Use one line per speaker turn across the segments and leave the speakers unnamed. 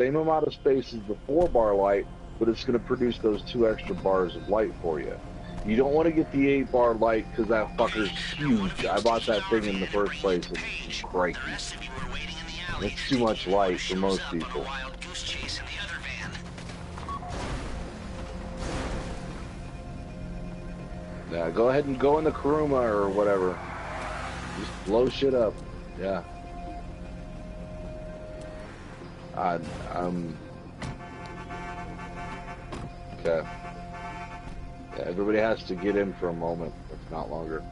same amount of space as the 4-bar light, but it's going to produce those 2 extra bars of light for you. You don't want to get the 8-bar light because that fucker's huge. I bought that thing in the first place and crikey. It's too much light for most people. Yeah, go ahead and go in the Kuruma or whatever. Just blow shit up. Yeah. I'm okay. Yeah, everybody has to get in for a moment, if not longer.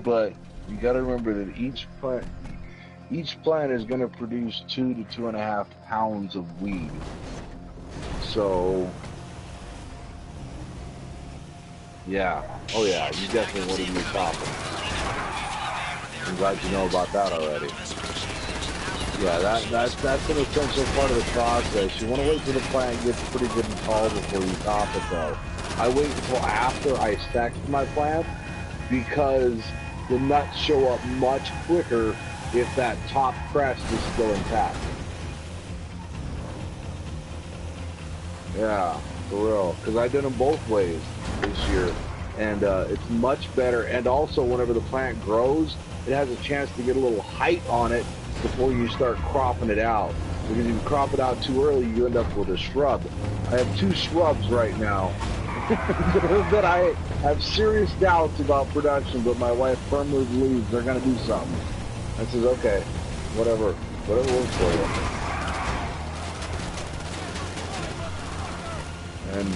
But you got to remember that each plant is going to produce 2 to 2.5 pounds of weed. So, yeah. Oh yeah, you definitely want to be topping. I'm glad you know about that already. Yeah, that's an essential part of the process. You want to wait till the plant gets pretty good and tall before you top it, though. I wait until after I sex my plant because the nuts show up much quicker if that top crest is still intact. Yeah, for real. Because I did them both ways this year, and it's much better. And also, whenever the plant grows, it has a chance to get a little height on it before you start cropping it out. Because if you crop it out too early, you end up with a shrub. I have 2 shrubs right now that I have serious doubts about production, but my wife firmly believes they're going to do something. I says, okay, whatever works for you. And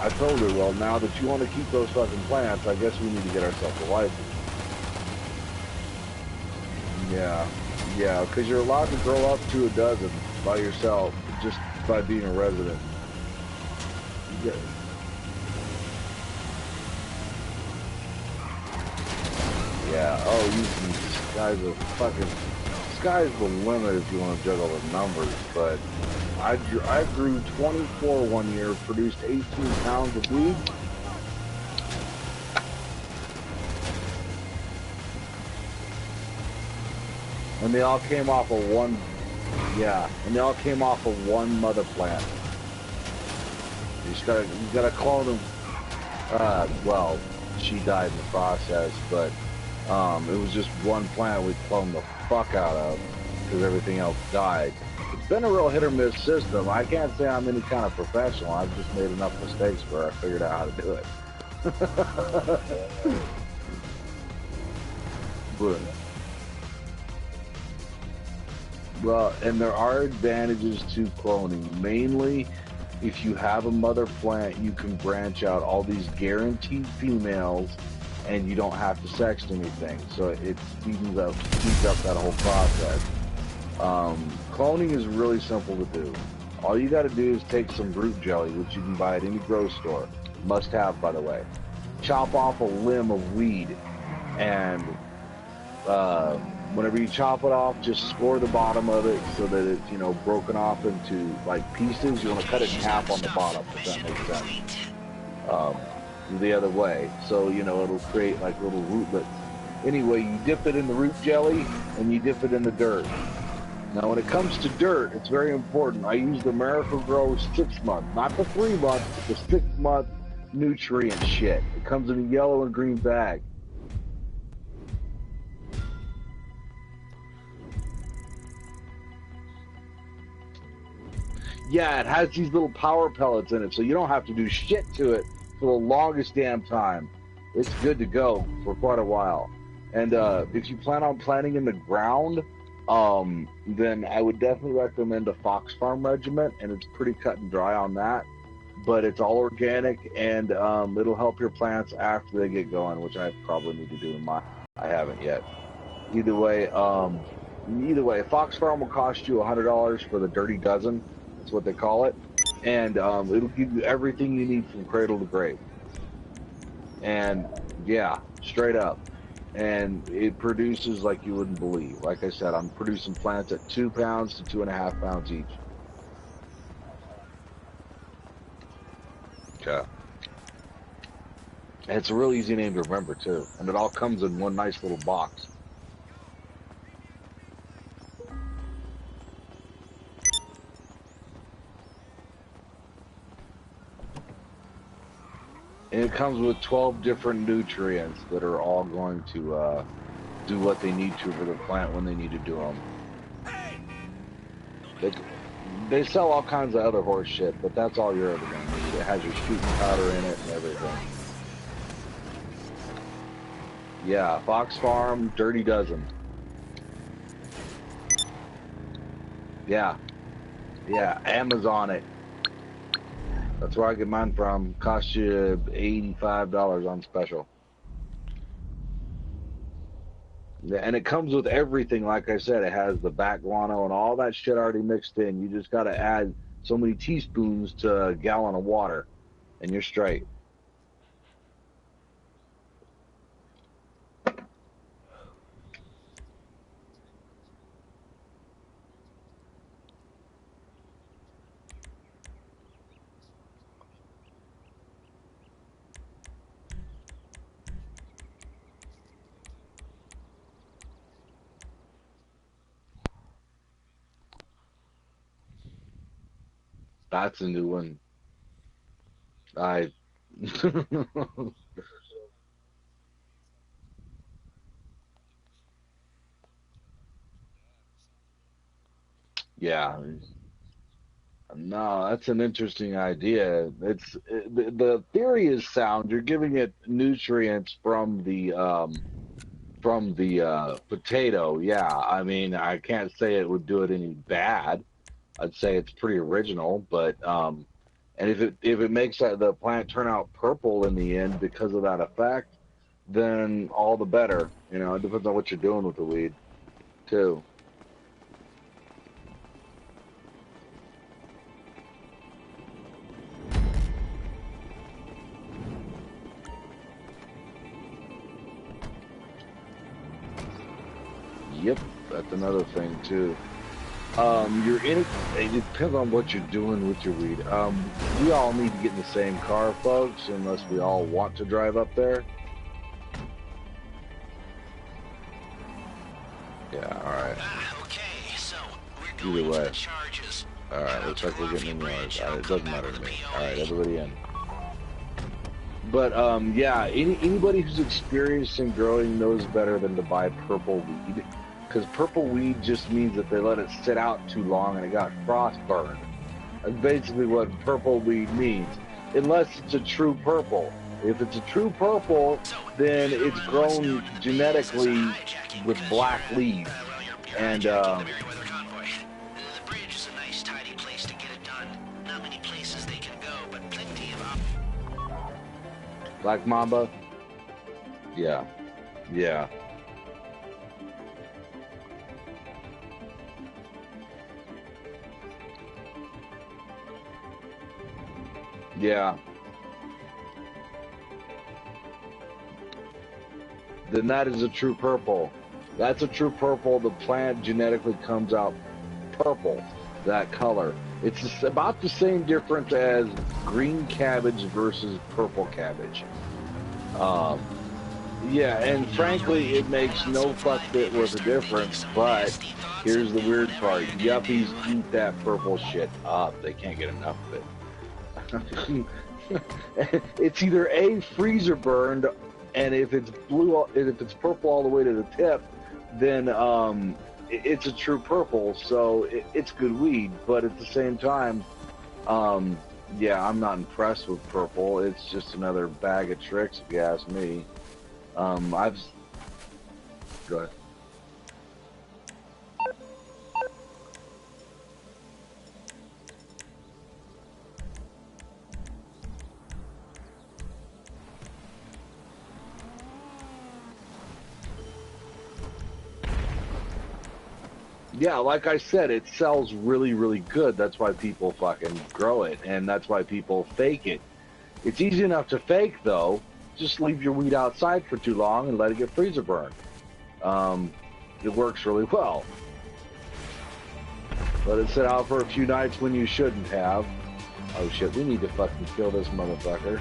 I told her, well, now that you want to keep those fucking plants, I guess we need to get ourselves a license. Yeah, because you're allowed to grow up to a dozen by yourself, just by being a resident. Yeah. Yeah, oh, sky's the limit if you want to juggle the numbers, but I grew 24 one year, produced 18 pounds of weed. And they all came off of one, mother plant. You gotta clone them. Well, she died in the process, but it was just one plant we cloned the fuck out of because everything else died. It's been a real hit or miss system. I can't say I'm any kind of professional. I've just made enough mistakes where I figured out how to do it. But, well, and there are advantages to cloning. Mainly, if you have a mother plant, you can branch out all these guaranteed females and you don't have to sext anything. So it speeds up that whole process. Cloning is really simple to do. All you got to do is take some root jelly, which you can buy at any grocery store. Must have, by the way. Chop off a limb of weed, and whenever you chop it off, just score the bottom of it so that it's, broken off into like pieces. You want to cut it in half on the bottom, if that makes sense. The other way, so it'll create like little rootlets. Anyway, you dip it in the root jelly and you dip it in the dirt. Now, when it comes to dirt, it's very important. I use the Miracle-Gro 6-month, not the 3-month, the 6-month nutrient shit. It comes in a yellow and green bag. Yeah, it has these little power pellets in it, so you don't have to do shit to it for the longest damn time. It's good to go for quite a while. And if you plan on planting in the ground, then I would definitely recommend a Fox Farm regiment, and it's pretty cut and dry on that. But it's all organic, and it'll help your plants after they get going, which I probably need to do in mine. I haven't yet. Either way, Fox Farm will cost you $100 for the dirty dozen. That's what they call it. And it'll give you everything you need from cradle to grave. And yeah, straight up. And it produces like you wouldn't believe. Like I said, I'm producing plants at 2 pounds to 2.5 pounds each. Okay. And it's a real easy name to remember too, and it all comes in one nice little box. And it comes with 12 different nutrients that are all going to do what they need to for the plant when they need to do them. They sell all kinds of other horse shit, but that's all you're ever going to need. It has your shooting powder in it and everything. Yeah, Fox Farm, Dirty Dozen. Yeah, yeah, Amazon it. That's where I get mine from. Cost you $85 on special. Yeah, and it comes with everything. Like I said, it has the back guano and all that shit already mixed in. You just got to add so many teaspoons to a gallon of water, and you're straight. That's a new one. I yeah. No, that's an interesting idea. The theory is sound. You're giving it nutrients from the potato. Yeah, I mean, I can't say it would do it any bad. I'd say it's pretty original, but and if it makes the plant turn out purple in the end because of that effect, then all the better. You know, it depends on what you're doing with the weed, too. Yep, that's another thing too. You're in. It depends on what you're doing with your weed. We all need to get in the same car, folks, unless we all want to drive up there. Yeah, all right.
Okay, so we're
Either
going to
way.
the charges.
All right, looks like we're getting in yards. All right, it doesn't matter to me. All right, everybody in. But yeah, anybody who's experienced in growing knows better than to buy purple weed, because purple weed just means that they let it sit out too long and it got frost burned. That's basically what purple weed means, unless it's a true purple. If it's a true purple, then it's grown genetically with black leaves, and
The bridge is a nice, tidy place to get it done. Not many places they can go, but plenty of
Black Mamba. Yeah, yeah, yeah. Then that is a true purple. That's a true purple. The plant genetically comes out purple, that color. It's about the same difference as green cabbage versus purple cabbage. Um, yeah, and frankly, it makes no fuck bit worth of difference, but here's the weird part. Yuppies eat that purple shit up. They can't get enough of it. It's either A, freezer burned, and if it's blue, if it's purple all the way to the tip, then it's a true purple, so it's good weed. But at the same time, um, yeah, I'm not impressed with purple. It's just another bag of tricks, if you ask me. I've go ahead. Yeah, like I said, it sells really, really good. That's why people fucking grow it, and that's why people fake it. It's easy enough to fake, though. Just leave your weed outside for too long and let it get freezer burned. Um, it works really well. Let it sit out for a few nights when you shouldn't have. Oh shit, we need to fucking kill this motherfucker.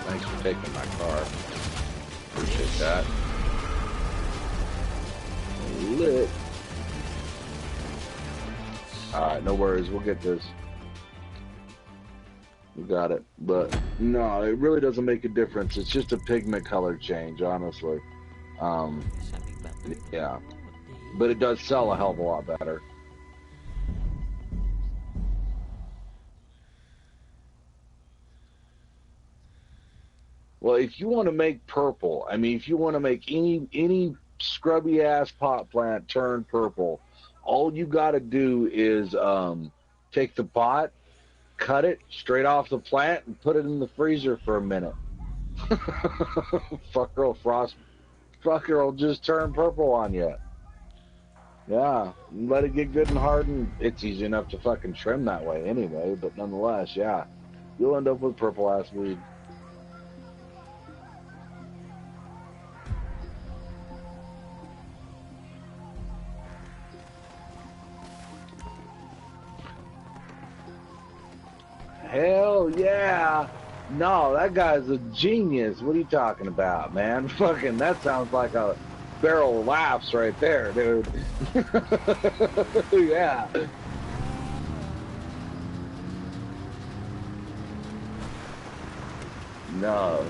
Thanks for taking my car. Appreciate that. Lit. Alright, no worries. We'll get this. We got it. But, no, it really doesn't make a difference. It's just a pigment color change, honestly. Yeah. But it does sell a hell of a lot better. Well, if you want to make purple, I mean, if you want to make any scrubby ass pot plant turn purple, all you got to do is take the pot, cut it straight off the plant, and put it in the freezer for a minute. Fucker will just turn purple on you. Yeah, let it get good and hardened. It's easy enough to fucking trim that way anyway, but nonetheless, yeah, you'll end up with purple ass weed. Hell yeah. No, that guy's a genius. What are you talking about, man? Fucking, that sounds like a barrel of laughs right there, dude. Yeah. No.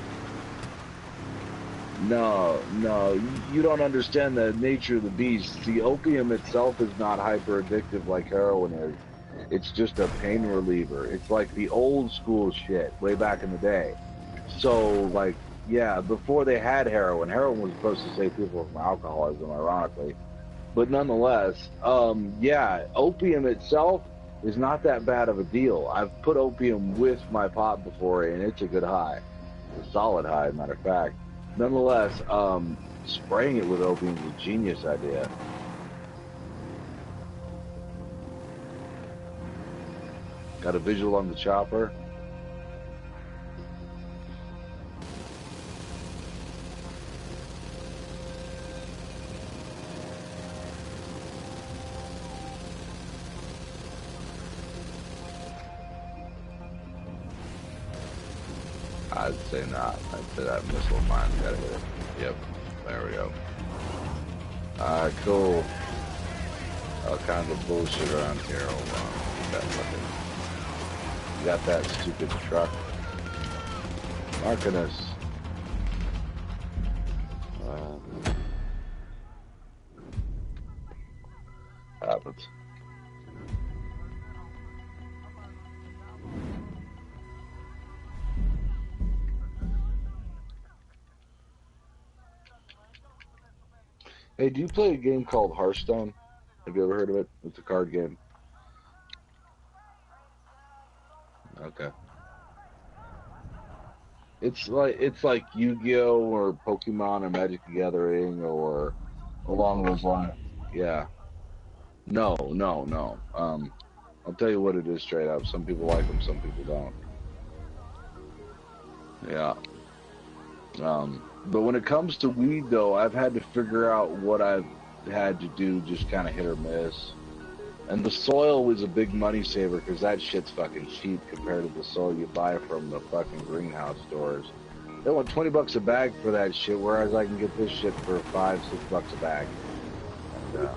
No. You don't understand the nature of the beast. The opium itself is not hyper addictive like heroin is. It's just a pain reliever. It's like the old school shit way back in the day. So, like, yeah, before they had heroin, heroin was supposed to save people from alcoholism, ironically. But nonetheless, yeah, opium itself is not that bad of a deal. I've put opium with my pot before, and it's a good high. It's a solid high, matter of fact. Nonetheless, spraying it with opium is a genius idea. Got a visual on the chopper. I'd say not. I'd say that missile mine's gotta hit it. Yep. There we go. Alright, cool. All kinds of bullshit around here. Hold on. That fucking... Got that stupid truck marking us. Happens. Hey, do you play a game called Hearthstone? Have you ever heard of it? It's a card game. Okay. It's like Yu-Gi-Oh or Pokemon or Magic the Gathering or along those lines. Yeah. No. I'll tell you what it is straight up. Some people like them, some people don't. Yeah. But when it comes to weed, though, I've had to figure out what I've had to do, just kind of hit or miss. And the soil was a big money saver because that shit's fucking cheap compared to the soil you buy from the fucking greenhouse stores. They want $20 a bag for that shit, whereas I can get this shit for $5-6 a bag. And,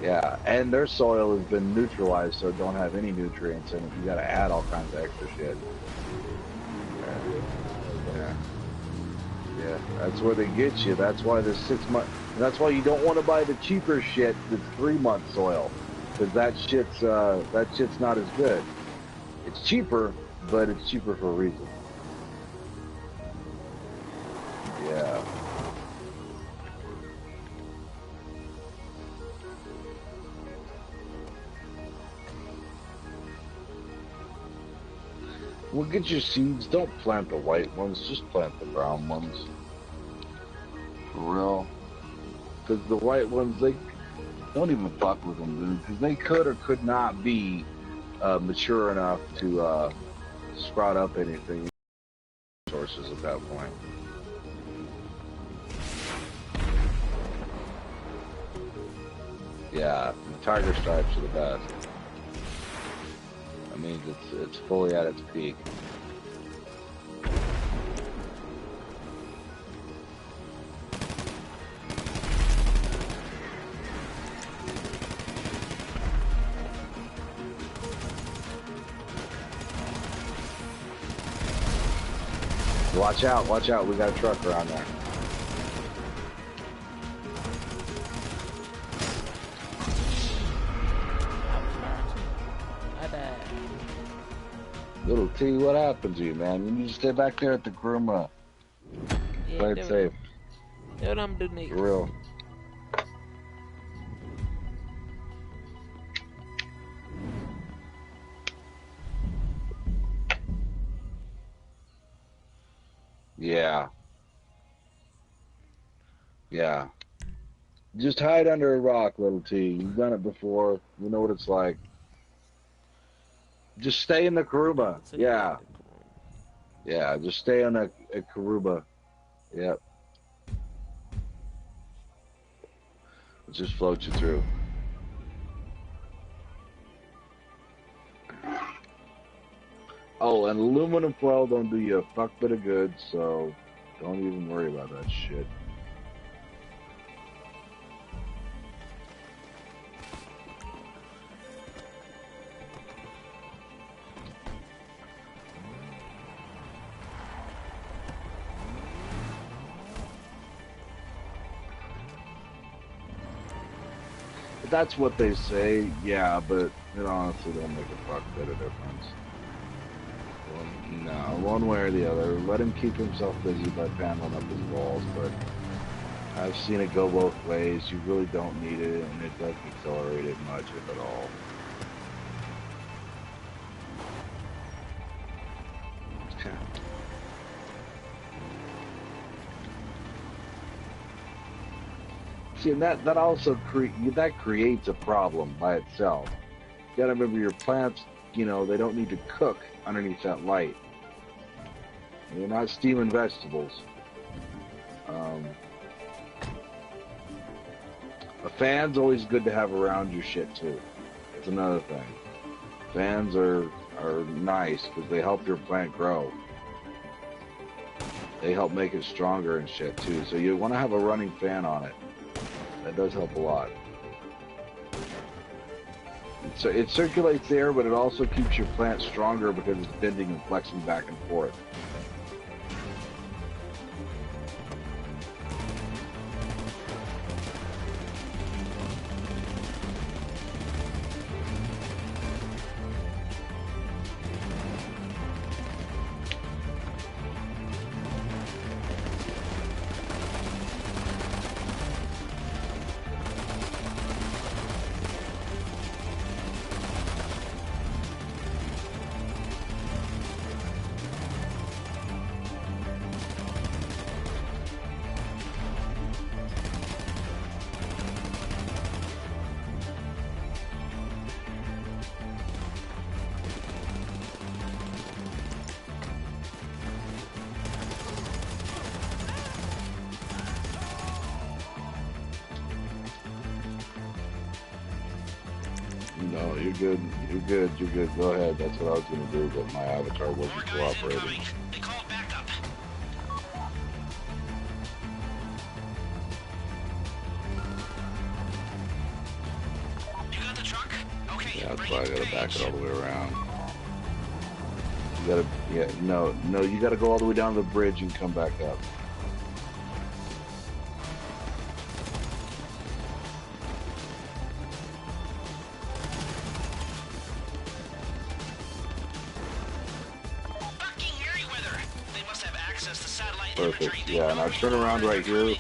yeah, and their soil has been neutralized, so it don't have any nutrients in it. You gotta add all kinds of extra shit. Yeah, that's where they get you. That's why the 6 month. That's why you don't want to buy the cheaper shit that's 3-month soil, because that shit's not as good. It's cheaper, but it's cheaper for a reason. Yeah. Well, get your seeds. Don't plant the white ones. Just plant the brown ones. For real. Because the white ones, they don't even fuck with them, dude. Because they could or could not be mature enough to sprout up anything. Sources at that point. Yeah, the tiger stripes are the best. That means it's fully at its peak. Watch out, watch out. We got a truck around there. Little T, what happened to you, man? You need to stay back there at the Kuruma.
Yeah,
Play it safe.
That's what I'm doing.
For real. Yeah. Yeah. Just hide under a rock, little T. You've done it before. You know what it's like. Just stay in the Karuba. Yeah. Yeah, just stay on a Karuba. Yep. It just floats you through. Oh, and aluminum foil don't do you a fuck bit of good, so don't even worry about that shit. That's what they say, yeah, but it honestly don't make a fuck bit of difference. No, one way or the other. Let him keep himself busy by paneling up his walls, but I've seen it go both ways. You really don't need it, and it doesn't accelerate it much, if at all. See, and that also creates a problem by itself. You gotta remember your plants, you know, they don't need to cook underneath that light. They're not steaming vegetables. A fan's always good to have around your shit too. That's another thing. Fans are nice because they help your plant grow. They help make it stronger and shit too. So you want to have a running fan on it. That does help a lot. So it circulates air, but it also keeps your plant stronger because it's bending and flexing back and forth. No, you're good. You're good. You're good. Go ahead. That's what I was going to do, but my avatar wasn't cooperating.
They called backup. You got the truck? Okay.
Yeah, that's why I got to back it all the way around. You got to, yeah, no, you got to go all the way down to the bridge and come back up. Perfect. Yeah, now turn around right here. Yeah,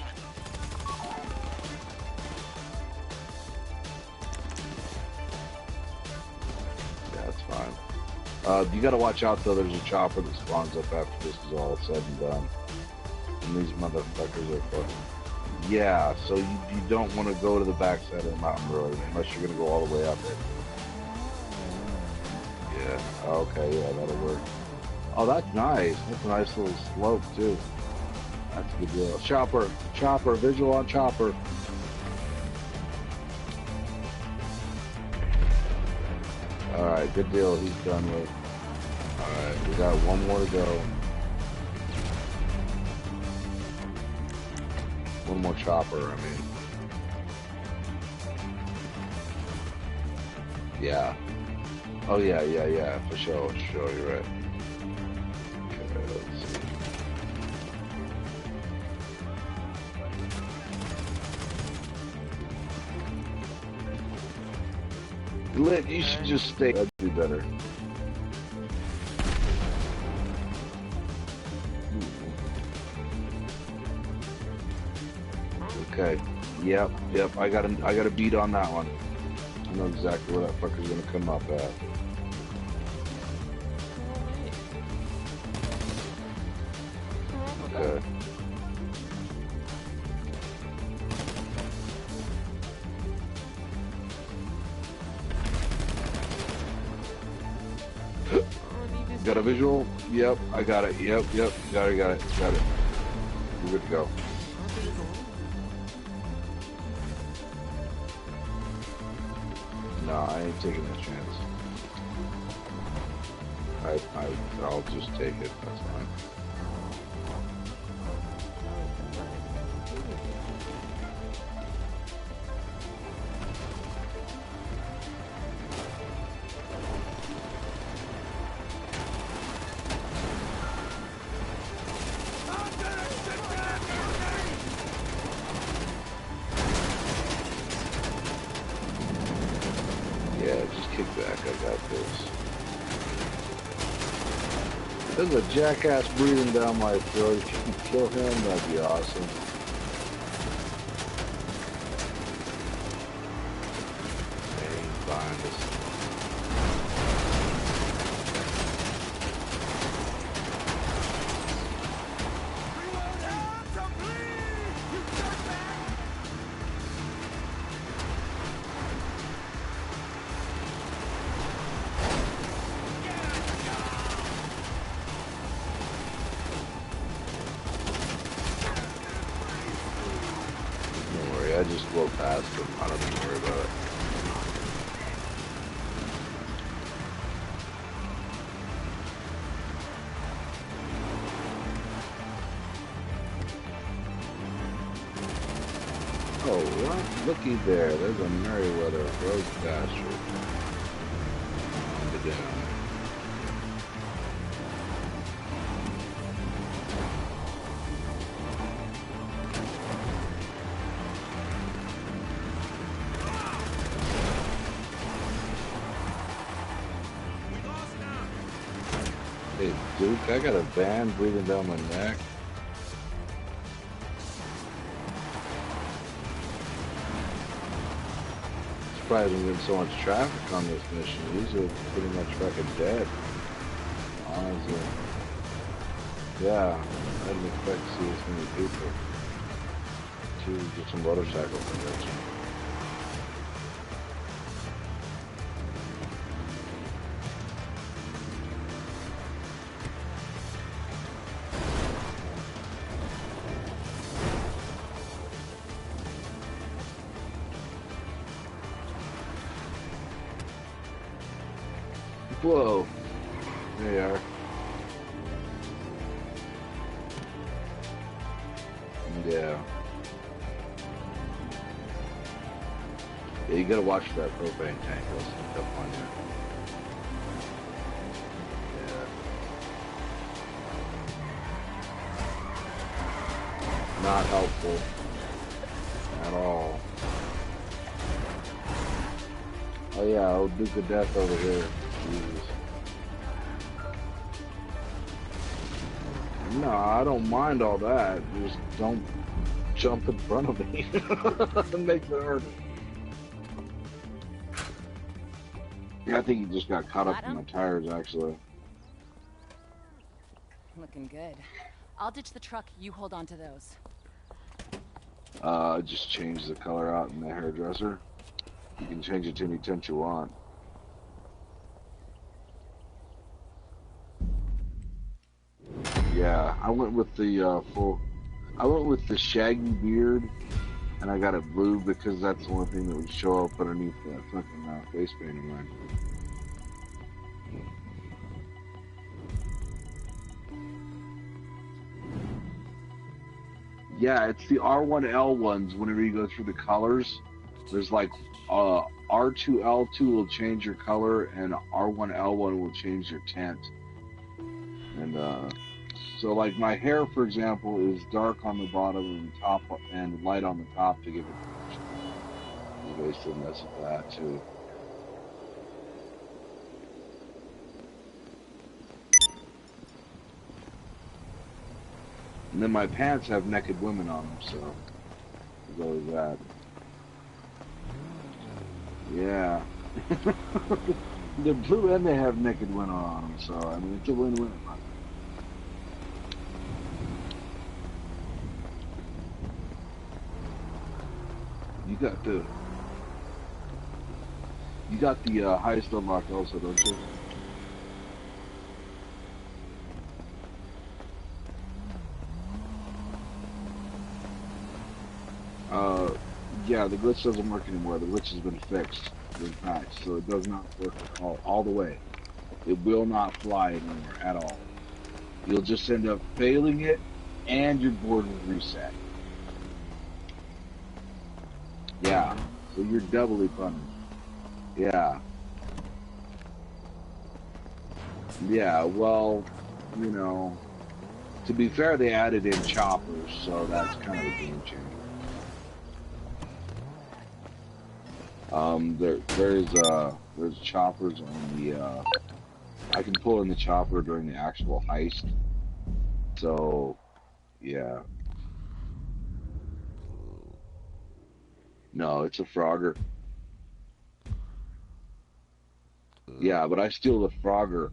that's fine. You gotta watch out though, there's a chopper that spawns up after this is all said and done. And these motherfuckers are fucking... Yeah, so you don't want to go to the backside of the mountain road unless you're gonna go all the way up it. Yeah, okay, yeah, that'll work. Oh, that's nice. That's a nice little slope too. That's a good deal. Chopper, visual on Chopper. Alright, good deal. He's done with. Alright, we got one more to go. One more Chopper, I mean. Yeah. Oh, yeah, for sure, you're right. Okay, let's see. Lit, you should just stay. That'd be better. Okay. Yep. I got a beat on that one. I know exactly where that fucker's gonna come up at. Okay. Got a visual? Yep, I got it. Yep. Got it. We're good to go. No, I ain't taking that chance. I'll just take it. That's fine. Yeah, just kick back. I got this. There's a jackass breathing down my throat. If you can kill him, that'd be awesome. He's behind us. I just blow past them. I don't even worry about it. Oh, what? Looky there. There's a Merryweather road bastard. Down. Hey, Duke, I got a van breathing down my neck. Surprised there's been so much traffic on this mission. These are pretty much fucking dead. Honestly. Yeah, I didn't expect to see this many people. Just some motorcycle convention. Whoa, there you are. Yeah. Yeah, you gotta watch that propane tank. It'll sneak up on you. Yeah. Not helpful at all. Oh yeah, old Duke of Death over here. Jesus. No, I don't mind all that. Just don't jump in front of me. It makes it harder. Yeah, I think he just got caught up in my tires, actually.
Looking good. I'll ditch the truck. You hold on to those.
Just change the color out in the hairdresser. You can change it to any tint you want. Yeah, I went with the I went with the shaggy beard, and I got it blue because that's the only thing that would show up underneath that fucking face paint of mine. Yeah, it's the R1L ones. Whenever you go through the colors, there's like R2L2 will change your color, and R1L1 will change your tint. And so, like my hair, for example, is dark on the bottom and top, and light on the top to give it. You guys should mess with that too. And then my pants have naked women on them, so there's always that. Yeah. They're blue and they have naked women on them, so I mean it's a win-win. You got the highest unlocked also, don't you? Yeah, the glitch doesn't work anymore. The glitch has been fixed, been patched, so it does not work all the way. It will not fly anymore at all. You'll just end up failing it, and your board will reset. Yeah, so you're doubly punished. Yeah. Yeah, well, you know, to be fair, they added in choppers, so that's kind of a game changer. There's choppers on the I can pull in the chopper during the actual heist. So yeah. No, it's a Frogger. Yeah, but I steal the Frogger.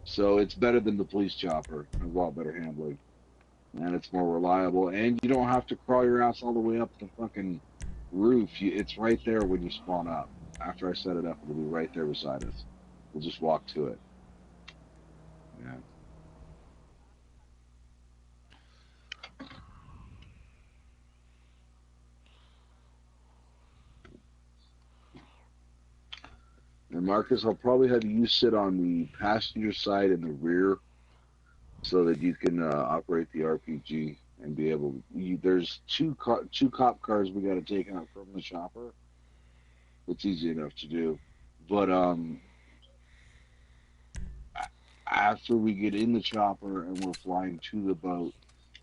So it's better than the police chopper. A lot better handling. And it's more reliable. And you don't have to crawl your ass all the way up the fucking roof. It's right there when you spawn up. After I set it up, it'll be right there beside us. We'll just walk to it. Yeah. And Marcus, I'll probably have you sit on the passenger side in the rear so that you can operate the RPG and be able. There's two cop cars we got to take out from the chopper. It's easy enough to do, but after we get in the chopper and we're flying to the boat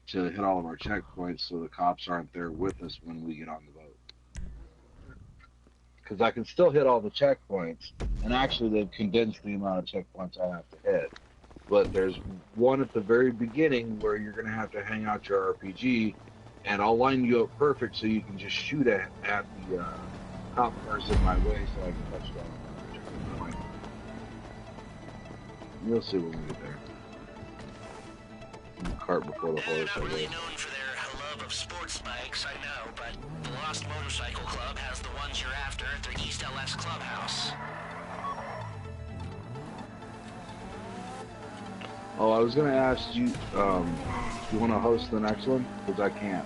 to hit all of our checkpoints, so the cops aren't there with us when we get on the boat. Because I can still hit all the checkpoints, and actually they've condensed the amount of checkpoints I have to hit. But there's one at the very beginning where you're going to have to hang out your RPG, and I'll line you up perfect so you can just shoot at the cop cars in my way so I can touch down. You'll see when we get there. The cart before the horse,
They're not really known for their love of sports bikes, I know, but the Lost Motorcycle Club has the ones you're after at their East LS clubhouse.
Oh, I was going to ask you, you want to host the next one? Because I can't.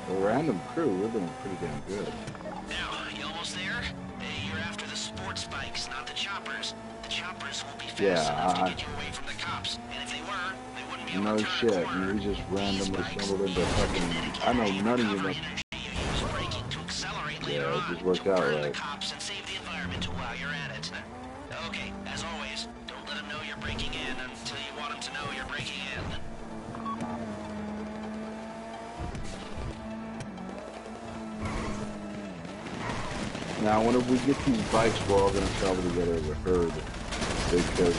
The random crew, we're doing pretty damn good.
Now, you almost there? You're after the sports bikes, not the choppers. The choppers will be fast enough to get you away from the cops, and if they were, they wouldn't be able
no
to turn
shit,
a corner.
you just randomly stumbled into fucking. I know none of you know. Yeah, it just worked out right.
Cops and save the environment while you're at it. Okay, as always, don't let them know you're breaking in until you want them to know you're breaking in.
Now, whenever we get these bikes, we're all going to travel together as a herd. Because,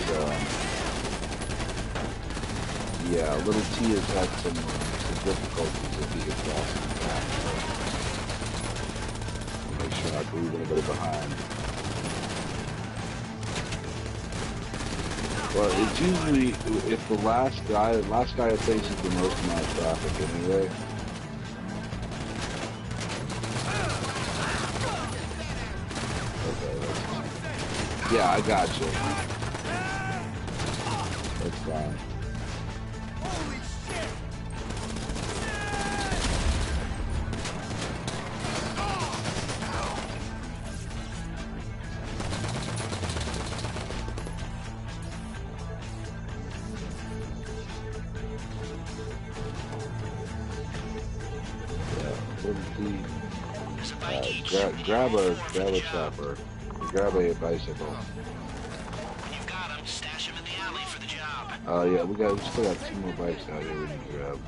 yeah, little T has had some difficulties if he gets lost in the back. So make sure not to leave anybody behind. Well, it's usually, if the last guy faces the most amount of traffic anyway. Yeah, I got you. That's fine.
Holy shit!
Grab a chopper. Grab a bicycle.
When you've got them, stash them in the alley for the job.
Yeah, we still got 2 more bikes out here we need to grab.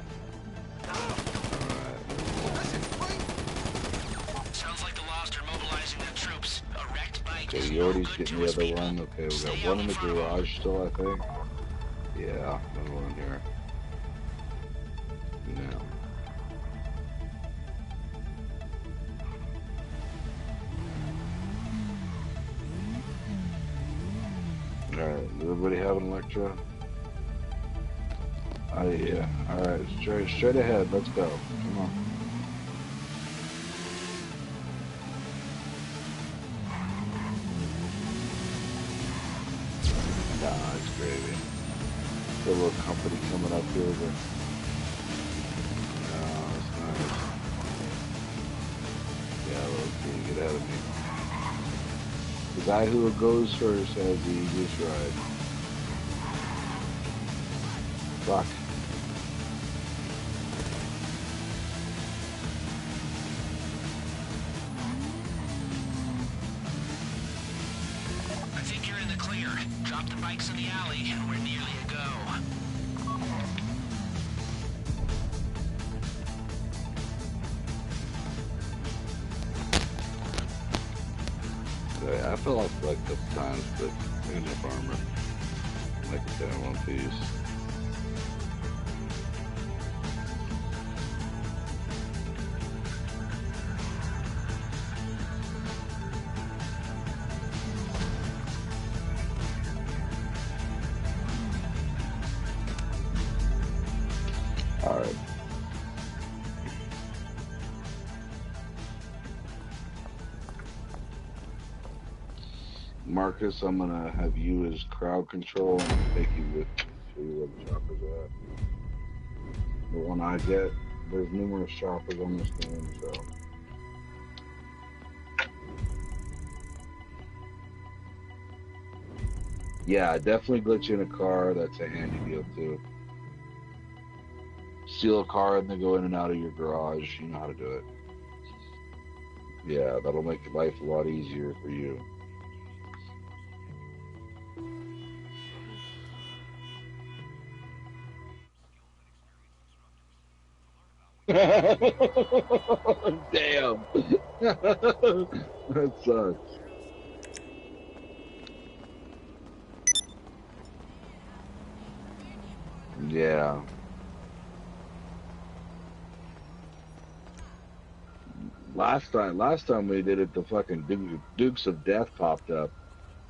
lost are mobilizing their troops. A wrecked bike
Okay,
is no
Yordi's
good
getting
to
the
his
other
people.
one. Okay, we
Stay
got
out
one in the
front of them.
garage still, I think. Yeah, another one here. Now. Alright, everybody have an Electra? Oh yeah. Alright, straight ahead. Let's go. Come on. Nah, it's gravy. Got a little company coming up here, but no, it's nice. Yeah, okay, get ahead of me. The guy who goes first has the easiest ride. Fuck.
I think you're in the clear. Drop the bikes in the alley, and we're nearly a go.
I fell off like a couple times, but I got enough armor. Like I said, in one piece. Alright. Marcus, I'm gonna have you as crowd control and take you with me. Show you where the chopper's at. The one I get, there's numerous choppers on this game, so. Yeah, definitely glitch in a car. That's a handy deal too. Steal a car and then go in and out of your garage. You know how to do it. Yeah, that'll make life a lot easier for you. Damn. That sucks. Yeah. Last time we did it, the fucking Dukes of Death popped up.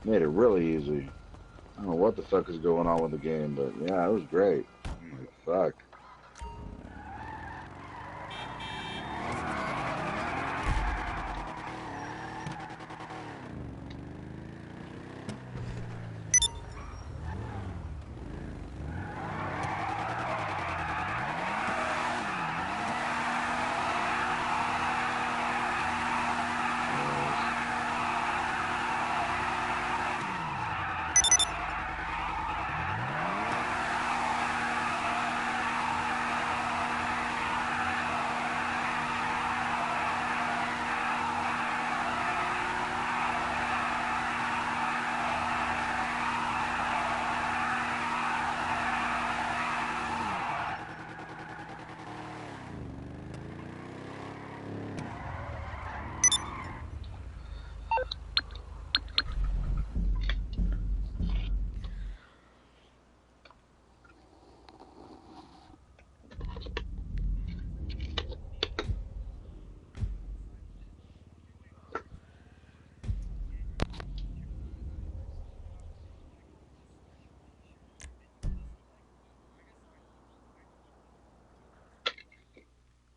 Made it really easy. I don't know what the fuck is going on with the game, but yeah, it was great. I'm like, fuck.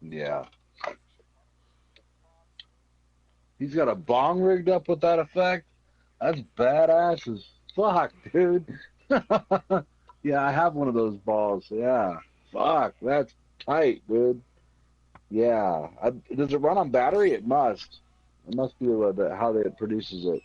Yeah. He's got a bong rigged up with that effect. That's badass as fuck, dude. Yeah, I have one of those balls. Yeah. Fuck, that's tight, dude. Yeah. Does it run on battery? It must. It must be how it produces it.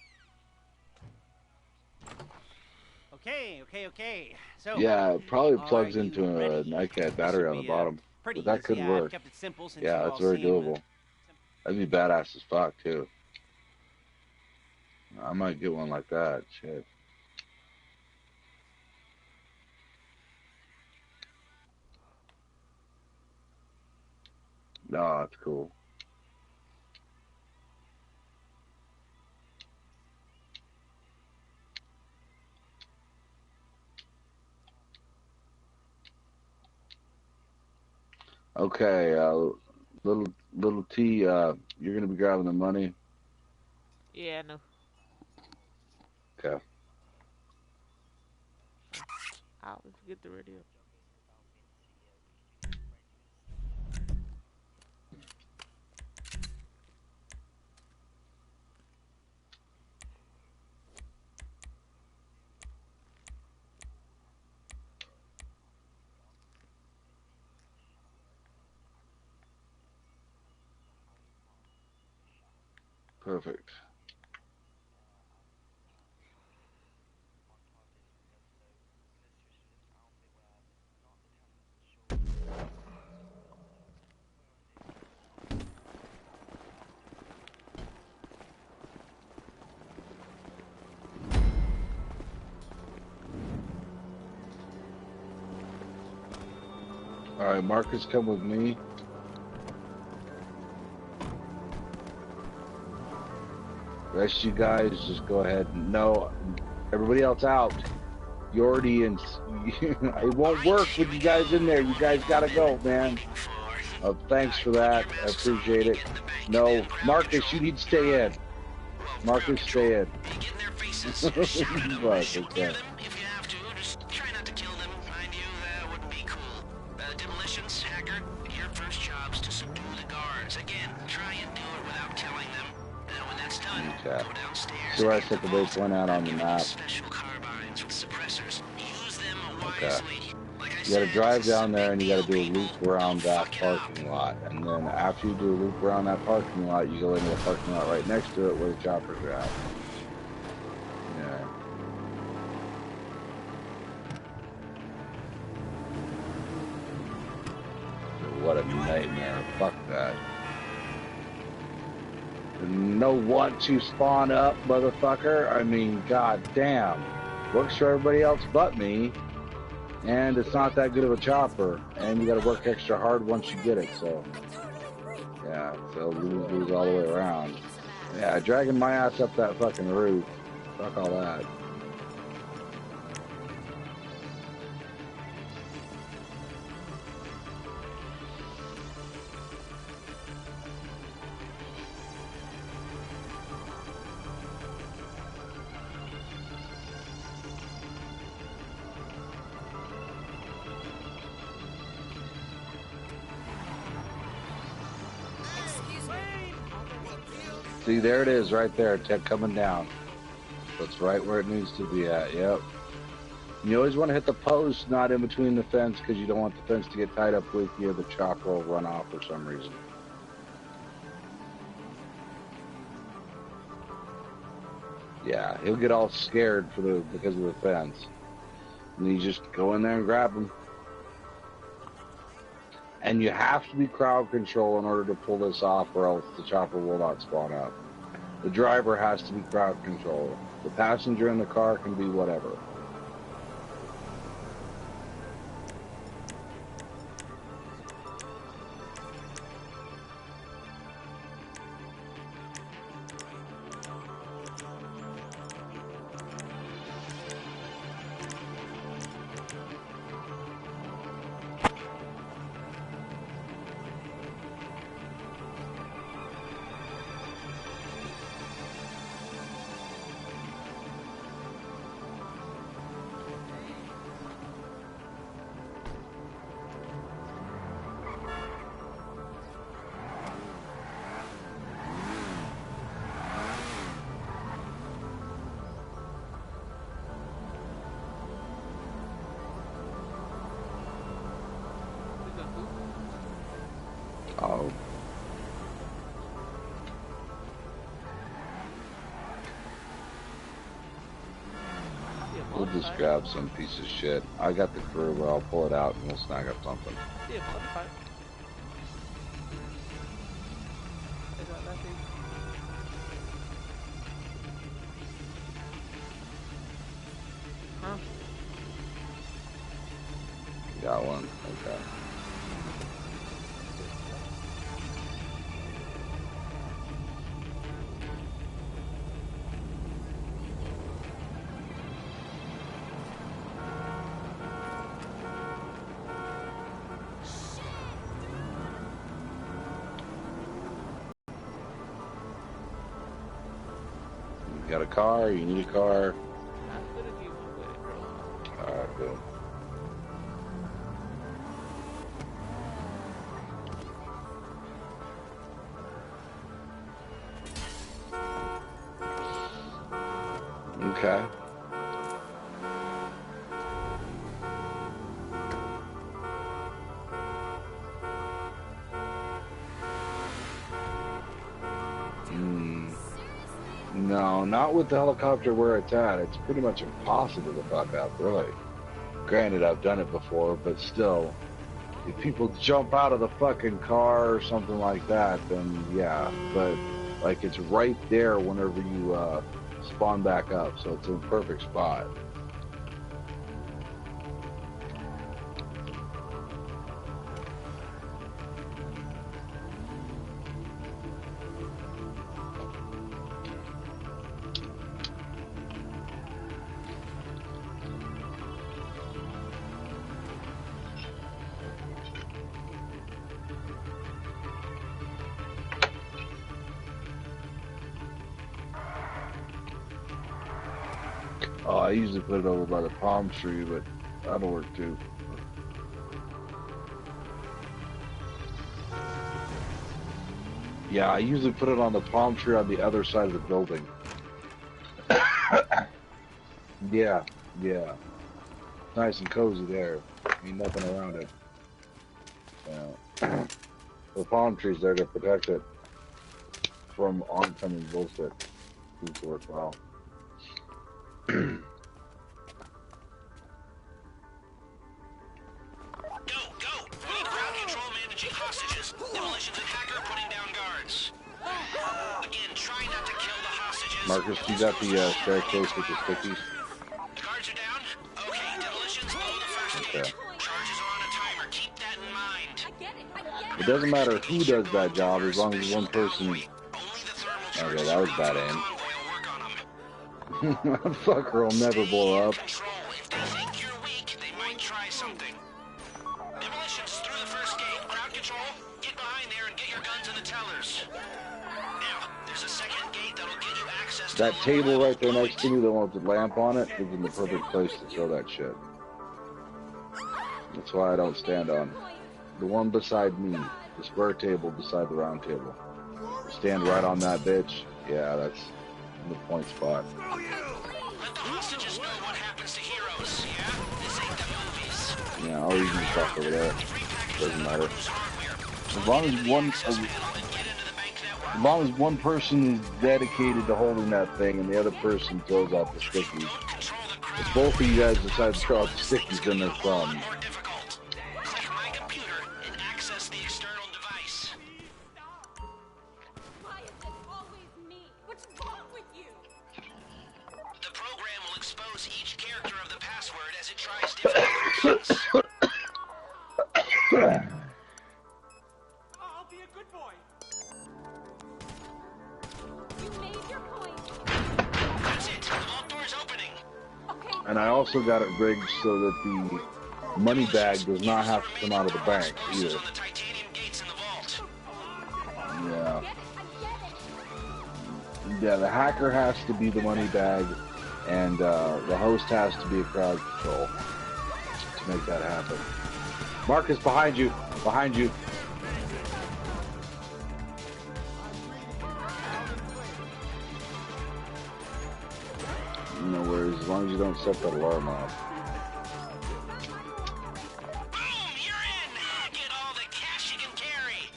Okay. So,
Yeah, it probably
are
plugs
you
into a
ready?
NiCad
This
battery
should
on the
be
bottom.
pretty
But that could
easy. I've
work.
kept it simple since
Yeah,
you
that's
all
very
seem
doable. That'd be badass as fuck, too. I might get one like that. Shit. No, that's cool. Okay, little T, you're gonna be grabbing the money.
Yeah, I know.
Okay.
I always forget the radio.
Perfect. All right, Marcus, come with me. Rest you guys, just go ahead. No, everybody else out. You already in. It won't work with you guys in there. You guys gotta go, man. Thanks for that. I appreciate it. No, Marcus, you need to stay in. Marcus, stay in. But, okay.
If you have to, just try not to kill them. Mind you, that wouldn't be cool. Demolitions, Haggard, your first job's to subdue the guards. Again, try and do it without killing them. When that's done,
Okay.
go downstairs.
So I set the base one out on the map.
Special carbines with suppressors. Use them
Okay.
wisely. Like I
You gotta
said,
drive
this is
down there and you gotta
big
do a
deal,
loop
people.
around
Don't
that
fuck it up.
parking lot. And then after you do a loop around that parking lot, you go into the parking lot right next to it where the choppers are at. Yeah. What a nightmare. Fuck that. No want to spawn up, motherfucker. I mean, god damn. Works for everybody else but me. And it's not that good of a chopper. And you gotta work extra hard once you get it, so. Yeah, so lose all the way around. Yeah, dragging my ass up that fucking roof. Fuck all that. See, there it is right there, Ted coming down. That's right where it needs to be at, yep. You always want to hit the post, not in between the fence, because you don't want the fence to get tied up with you. The chopper will run off for some reason. Yeah, he'll get all scared because of the fence. And you just go in there and grab him. And you have to be crowd control in order to pull this off, or else the chopper will not spawn up. The driver has to be crowd control. The passenger in the car can be whatever. Oh. We'll just grab some piece of shit. I got the crew, but I'll pull it out and we'll snag up something.
Yeah, modified. Is that nothing? Huh?
Got one. Okay. You got a car? You need a car?
I could have given one with it, bro.
Alright, good. Okay. No, not with the helicopter where it's at. It's pretty much impossible to fuck up, really. Granted, I've done it before, but still, if people jump out of the fucking car or something like that, then yeah. But, like, it's right there whenever you spawn back up, so it's in a perfect spot. Oh, I usually put it over by the palm tree, but that'll work too. Yeah, I usually put it on the palm tree on the other side of the building. Yeah, yeah. Nice and cozy there. Ain't nothing around it. Yeah. The palm tree's there to protect it from oncoming bullshit. Seems to work well.
Go, go! We need ground control managing hostages. Demolitions and hacker putting down guards. Again, try not to kill the hostages.
Marcus, you got the staircase with the stickies?
The guards are down? Okay, demolitions below the first gate. Charges are on a timer. Keep that in mind.
It doesn't matter who does that job as long as one person.
Only the thermal
Okay,
charges
that was
from
bad
the
aim.
convoy will work on them.
That fucker will never blow up.
Control. If they think you're weak, they might try something. Demolitions through the first gate. Crowd control. Get behind there and get your guns in the tellers. Now, there's a second gate that'll get you access to
That
the
table
lower
right there
level
next to me, the one with the lamp on it, is in the perfect place to throw that shit. That's why I don't stand on the one beside me, the square table beside the round table. Stand right on that bitch. Yeah, that's the point spot.
Let the hostages know what happens to heroes, yeah? This ain't the movies.
Yeah, I'll even talk over there.
Repackage
Doesn't
the
matter.
revenues hardware.
As long as one,
Access panel and get into the bank network.
as long as one person is dedicated to holding that thing and the other person throws out the stickies.
Don't control the
If
crowd.
both of you guys decide to throw out the stickies, then there's problems.
More difficult. Click my computer and access the external device.
Why is it always me? What's wrong with you?
The program will expose each character of the password as it tries different encryptions.
I'll be a good boy.
You made your point.
That's it. The vault door is opening.
Okay.
And I also got it rigged so that the money bag does not have to come out of the bank
Explosives
either.
on the titanium gates in the vault.
Yeah.
Get it. I get it.
Yeah, the hacker has to be the money bag, and the host has to be a crowd control to make that happen. Marcus, behind you. Behind you. No worries, as long as you don't set that alarm off.
Boom! You're in! Get all the cash you can carry!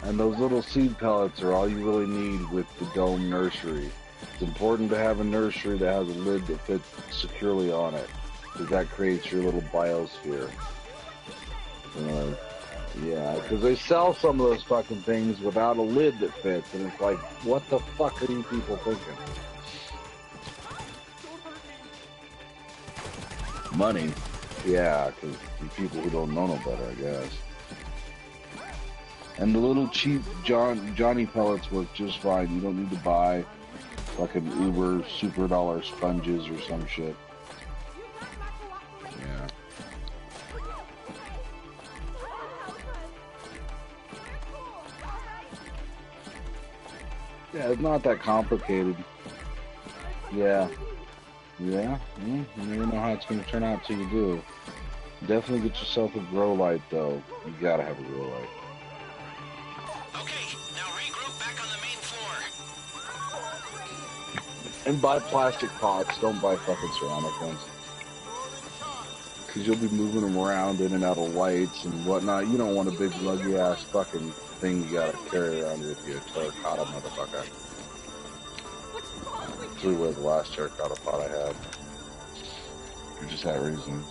And those little seed pellets are all you really need with the dome nursery. It's important to have a nursery that has a lid that fits securely on it, because that creates your little biosphere. Yeah, because they sell some of those fucking things without a lid that fits, and it's like, what the fuck are you people thinking? Money? Yeah, because people who don't know no better, I guess. And the little cheap Johnny pellets work just fine. You don't need to buy fucking Uber super dollar sponges or some shit. Yeah. Yeah, it's not that complicated. Yeah. Yeah. You never know how it's going to turn out till you do. Definitely get yourself a grow light, though. You gotta have a grow light.
Okay, now regroup back on the main floor.
And buy plastic pots. Don't buy fucking ceramic ones. Because you'll be moving them around in and out of lights and whatnot. You don't want a big luggy ass fucking thing you gotta carry around with you. Terracotta motherfucker. Threw away the last terracotta pot I had. For just that reason.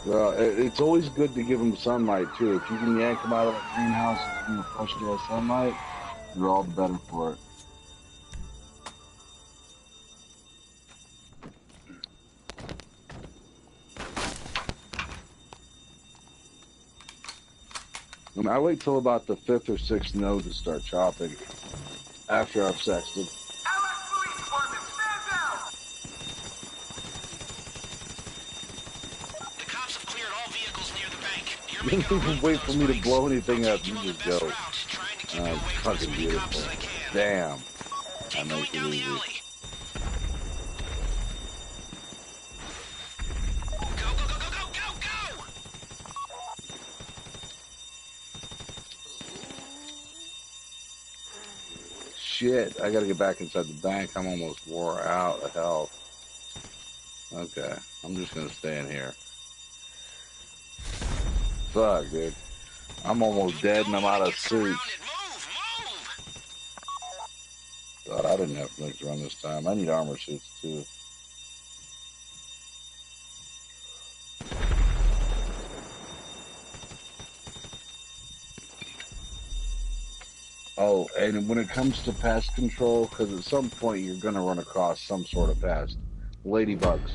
Well, it's always good to give them sunlight too. If you can yank them out of the greenhouse and give them a fresh day of sunlight, you're all the better for it. And I wait till about the 5th or 6th node to start chopping after I've sexted.
The cops have cleared all vehicles near the bank. You're
You
making a
don't
run
even
for
wait
those
for me to
bikes.
blow anything
I'll
up.
take you
You
on the
just
best
go.
route, trying to keep you
It's
away from as
fucking
many cops
beautiful.
as I can.
Damn. I
Keep going
make it
down the
easy.
alley. Go, go, go, go, go, go, go!
Shit, I gotta get back inside the bank. I'm almost wore out of health. Okay, I'm just gonna stay in here. Fuck, dude. I'm almost dead and I'm out of
Get surrounded.
suits.
Move, move!
God, I didn't have to make the run this time. I need armor suits too. Oh, and when it comes to pest control, because at some point you're going to run across some sort of pest. Ladybugs.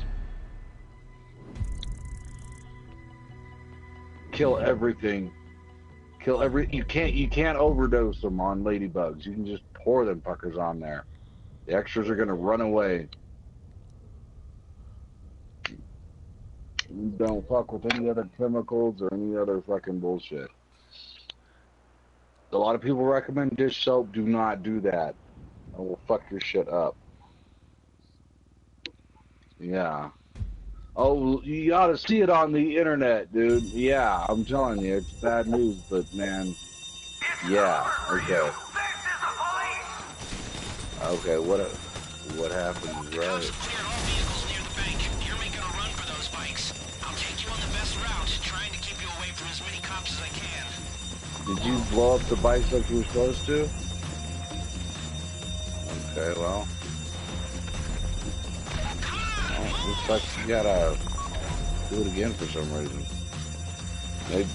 Kill everything. You can't overdose them on ladybugs. You can just pour them fuckers on there. The extras are going to run away. Don't fuck with any other chemicals or any other fucking bullshit. A lot of people recommend dish soap. Do not do that. It will fuck your shit up. Yeah. Oh, you ought to see it on the internet, dude. Yeah, I'm telling you, it's bad news, but man, yeah. Okay. Okay, what happened is
The
right.
cops have cleared all vehicles near the bank. You're making a run for those bikes. I'll take you on the best route, trying to keep you away from as many cops as I can.
Did you blow up the bikes like you were supposed to? Okay, well. Looks like you gotta do it again for some reason.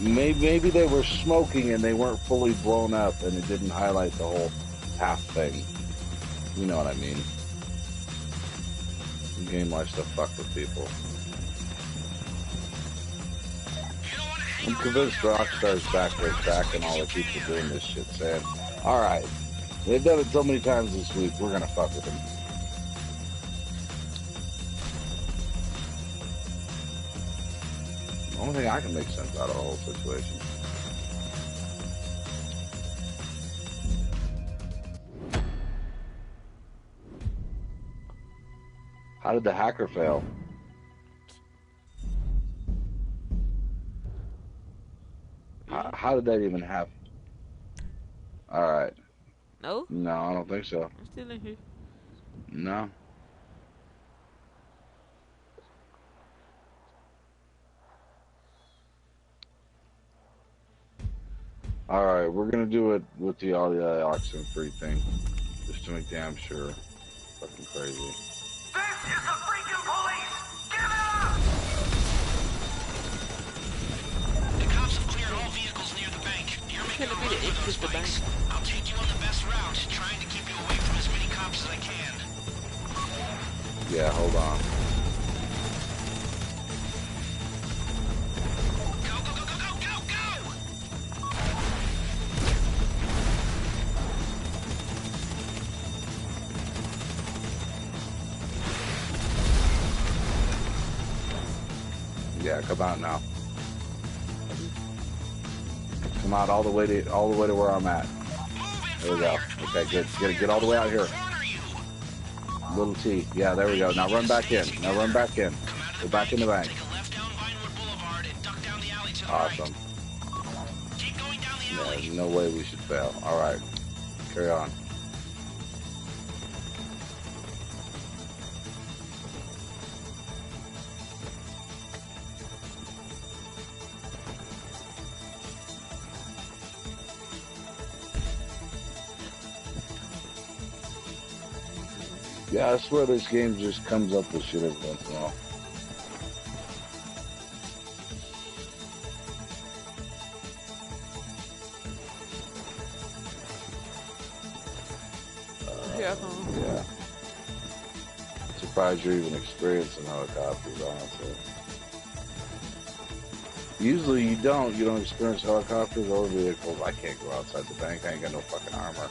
Maybe they were smoking and they weren't fully blown up and it didn't highlight the whole half thing. You know what I mean. The game likes to fuck with people. I'm convinced Rockstar's back and all the people doing this shit saying, alright, they've done it so many times this week, we're gonna fuck with them. The only thing I can make sense out of the whole situation. How did the hacker fail? How did that even happen? Alright.
No?
No, I don't think so.
I'm still in here.
No. Alright, we're gonna do it with the audio oxygen free thing. Just to make damn sure. Fucking crazy.
This is the freaking police! Give it up!
The cops have cleared all vehicles near the bank. You're making a
Gonna
run
be the
for those
exit the bank.
bikes. I'll take you on the best route, trying to keep you away from as many cops as I can.
Yeah, hold on.
Go, go, go, go, go, go,
Yeah, come out now. Come out all the way to where I'm at. There we go. Okay, good. Get all the way out here. Little T. Yeah, there we go. Now run back in. Now run back in. Go back in the bank. Awesome. Yeah, there's no way we should fail. All right. Carry on. Yeah, I swear this game just comes up with shit every once in a while.
Yeah.
Yeah. Surprised you're even experiencing helicopters, honestly. Usually you don't experience helicopters or vehicles. I can't go outside the bank. I ain't got no fucking armor.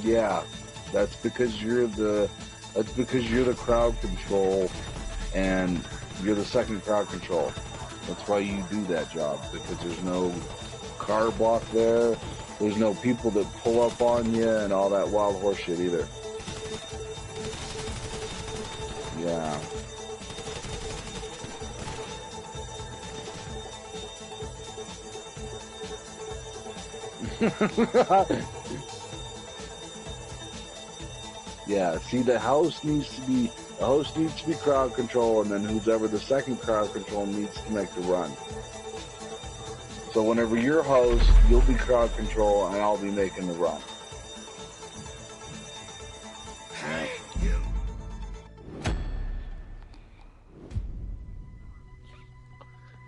Yeah, that's because you're the crowd control, and you're the second crowd control. That's why you do that job, because there's no car block there. There's no people that pull up on you and all that wild horse shit either. Yeah. Yeah, see, the host needs to be crowd control, and then who's ever the second crowd control needs to make the run. So whenever you're host, you'll be crowd control, and I'll be making the run.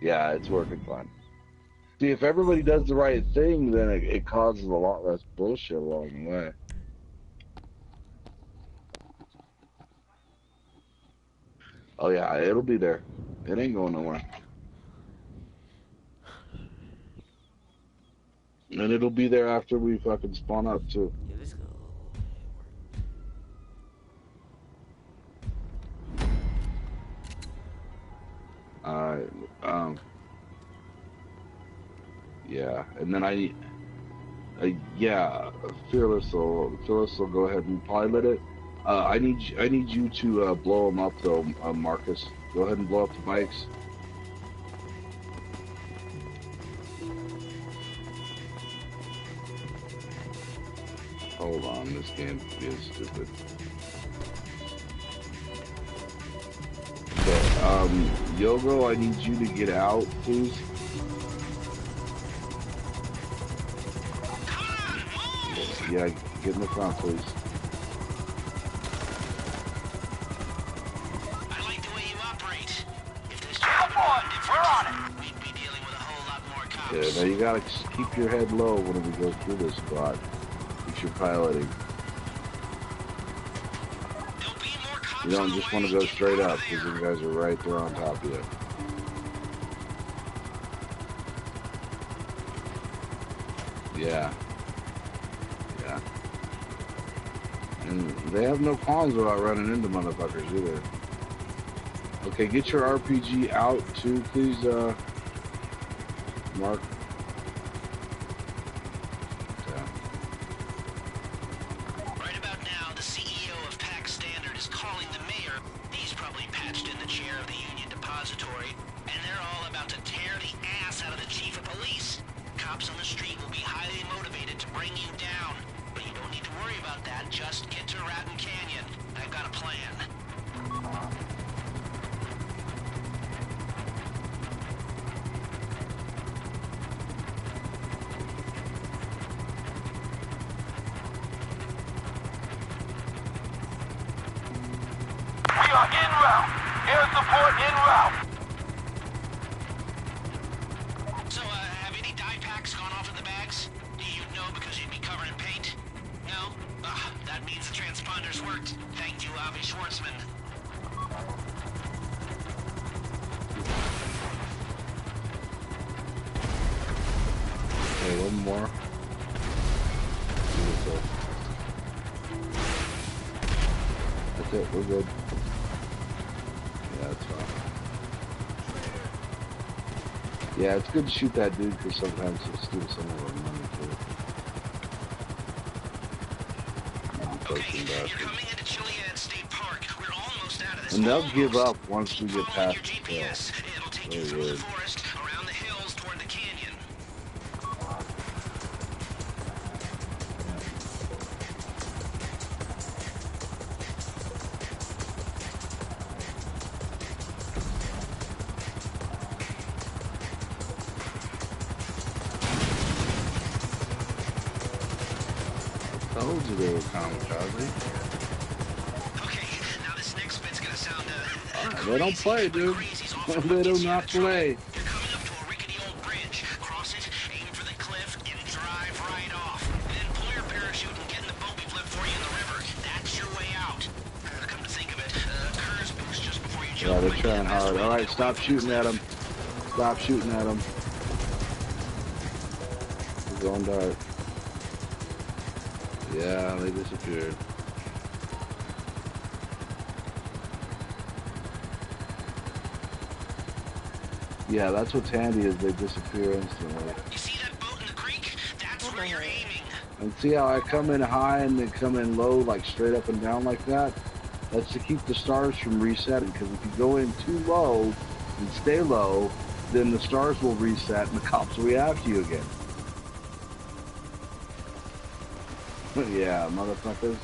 Yeah, it's working fine. See, if everybody does the right thing, then it causes a lot less bullshit along the way. Oh yeah, it'll be there. It ain't going nowhere. And it'll be there after we fucking spawn up too.
Yeah, let's go.
Alright, yeah, and then yeah, Fearless will go ahead and pilot it. I need you to blow them up though, Marcus. Go ahead and blow up the bikes. Hold on, this game is stupid. Okay, Yogo, I need you to get out, please. Yeah, get in the front, please.
I like the way you operate. If this
We're on it.
we'd be dealing with a whole lot more cops.
Yeah, now you gotta keep your head low when we go through this spot. If you're piloting.
There'll be more cops
You don't
on the
just
way.
want to go
Get
straight
out
up,
of
because
there.
you guys are right there on top of you. Yeah. Yeah. And they have no qualms about running into motherfuckers either. Okay, get your RPG out too, please, Mark. Okay.
Right about now, the CEO of PAC Standard is calling the mayor. He's probably patched in the chair of the Union Depository, and they're all about to tear the ass out of the chief of police. Cops on the street will be highly motivated to bring you down, but you don't need to worry about that. Just get to Raton Canyon. I've got a plan.
We are en route. Air support en route.
So, have any dye packs gone off in the bags? You'd know because you'd be covered in paint? No? That means the transponders worked. Thank you, Avi Schwartzman.
Okay, one more. Beautiful. it. We're good. Yeah, that's fine. Yeah, it's good to shoot that dude because sometimes he'll steal some of our money too.
Okay, you're coming into Chiliad State Park. We're almost out of this.
And they'll
Almost.
give up once we
Keep
get
following
past
your
the trail.
GPS. It'll take you
Very
through the
weird.
forest, around the hills, toward the canyon.
I told you they were kamikaze.
Okay, now this next bit's gonna sound
They don't play, dude. They do not play.
You're coming up to a rickety old bridge. Cross it, aim for the cliff, and drive right off. Then pull your parachute and get in the boat we flipped for you in the river. That's your way out. Come to think of it, Kerr's boost just before you jump.
Yeah, they're
might be
trying
the best
hard.
way to
All right,
get
stop
away from
shooting
the
at
cliff.
them. Stop shooting at them. We're going dark. Yeah, they disappeared. Yeah, that's what's handy is they disappear instantly.
You see that boat in the creek? That's where you're aiming.
And see how I come in high and then come in low, like straight up and down like that? That's to keep the stars from resetting, because if you go in too low and stay low, then the stars will reset and the cops will be after you again. Yeah, motherfuckers.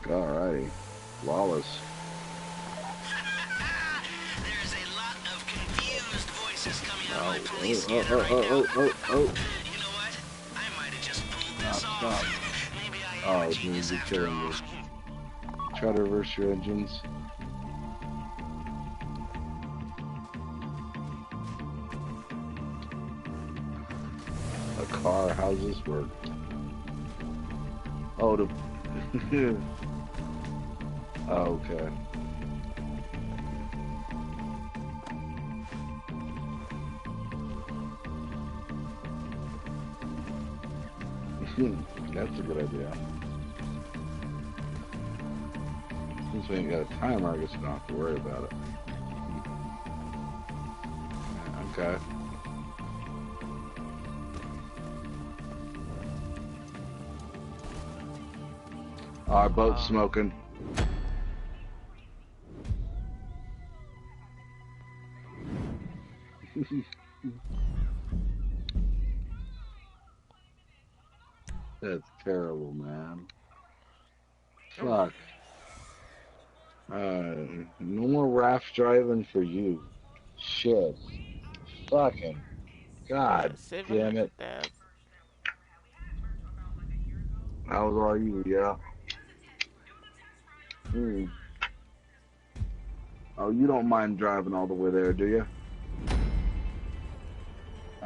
Alrighty. Lawless.
There's a lot of confused voices coming out of my
Oh,
police
oh,
unit
oh,
right
oh,
now.
oh, oh, oh.
You know what? I might have just pulled this
Stop,
off.
stop.
Maybe I am
Oh,
a
dude,
genius
you're
after
killing
all.
me. Try to reverse your engines. A car, how's this work? Oh, the... oh, okay. That's a good idea. Since we ain't got a timer, I guess we don't have to worry about it. Okay. Our boat's smoking. That's terrible, man. Fuck. No more raft driving for you. Shit. Fucking. God damn it.
700,000.
How old are you? Yeah. Oh, you don't mind driving all the way there, do you?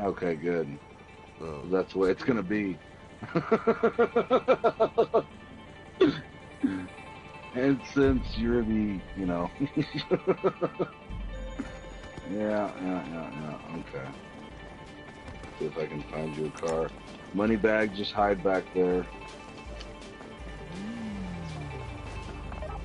Okay, good.
Oh,
That's the way it's gonna be. And since you're the, you know. Yeah. Okay. See if I can find you a car. Money bag, just hide back there.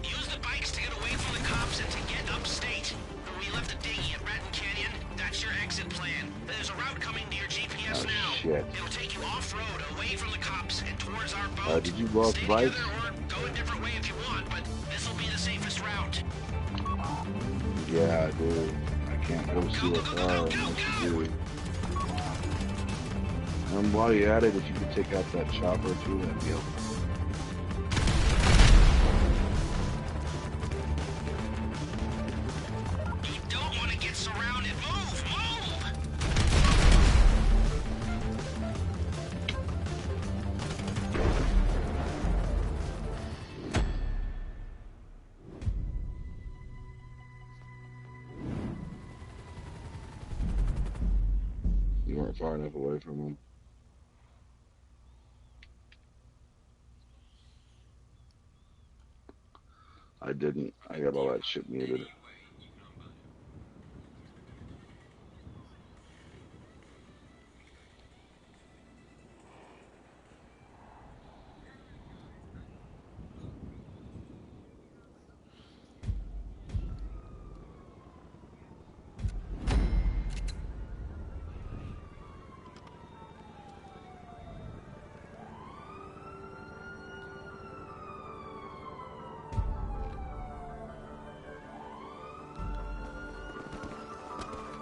Use the bikes to get away from the cops and to get upstate. We left the dinghy at Ratton Canyon. That's your exit plan. There's a route coming to your GPS
Oh,
now.
shit.
It'll take you off-road, away from the cops, and towards our boat.
Did you blow up
Stay
the bikes?
together or go a different way if you want, but this'll be the safest route.
Yeah, dude. I can't go see a car unless you do. And while you're at it, if you could take out that chopper too, that'd be helpful.
You don't want to get surrounded. Move! Move!
You weren't far enough away from him. I didn't. I got all that shit muted.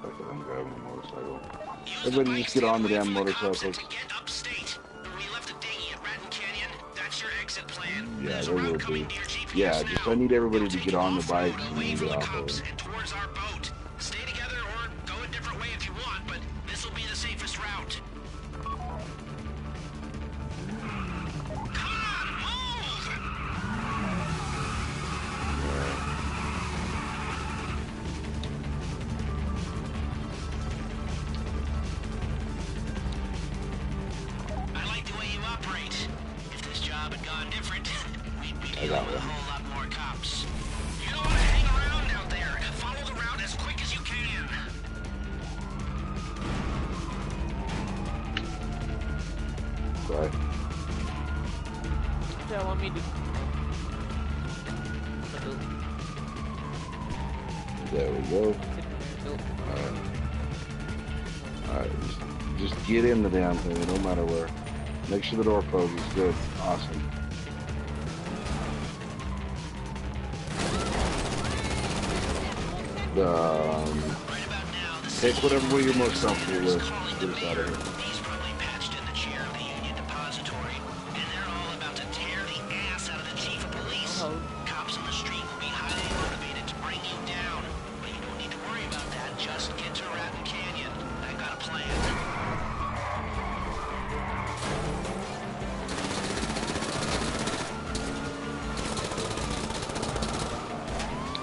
Okay, I'm grabbing a motorcycle. Everybody just get on the damn motorcycles. Yeah, there will be. Yeah, just I need everybody to get on the bikes and then get off of them.
Stay together or go a different way if you want, but this will be the safest route. Come on, move! I like the way you operate. If this job had gone different, we'd be dealing with a whole lot more cops. You don't want to hang around out there and follow the route as quick as you can.
Right.
What do want me to?
There we go. Alright, just get in the damn thing, no matter where. Make sure the door closes. Good. Awesome. Take whatever way you're most comfortable with. Get us out of here.
He's probably patched in the chair of the Union Depository, and they're all about to tear the ass out of the chief of police. Cops on the street will be highly motivated to bring you down, but you don't need to worry about that. Just get to Raton Canyon. I got a plan.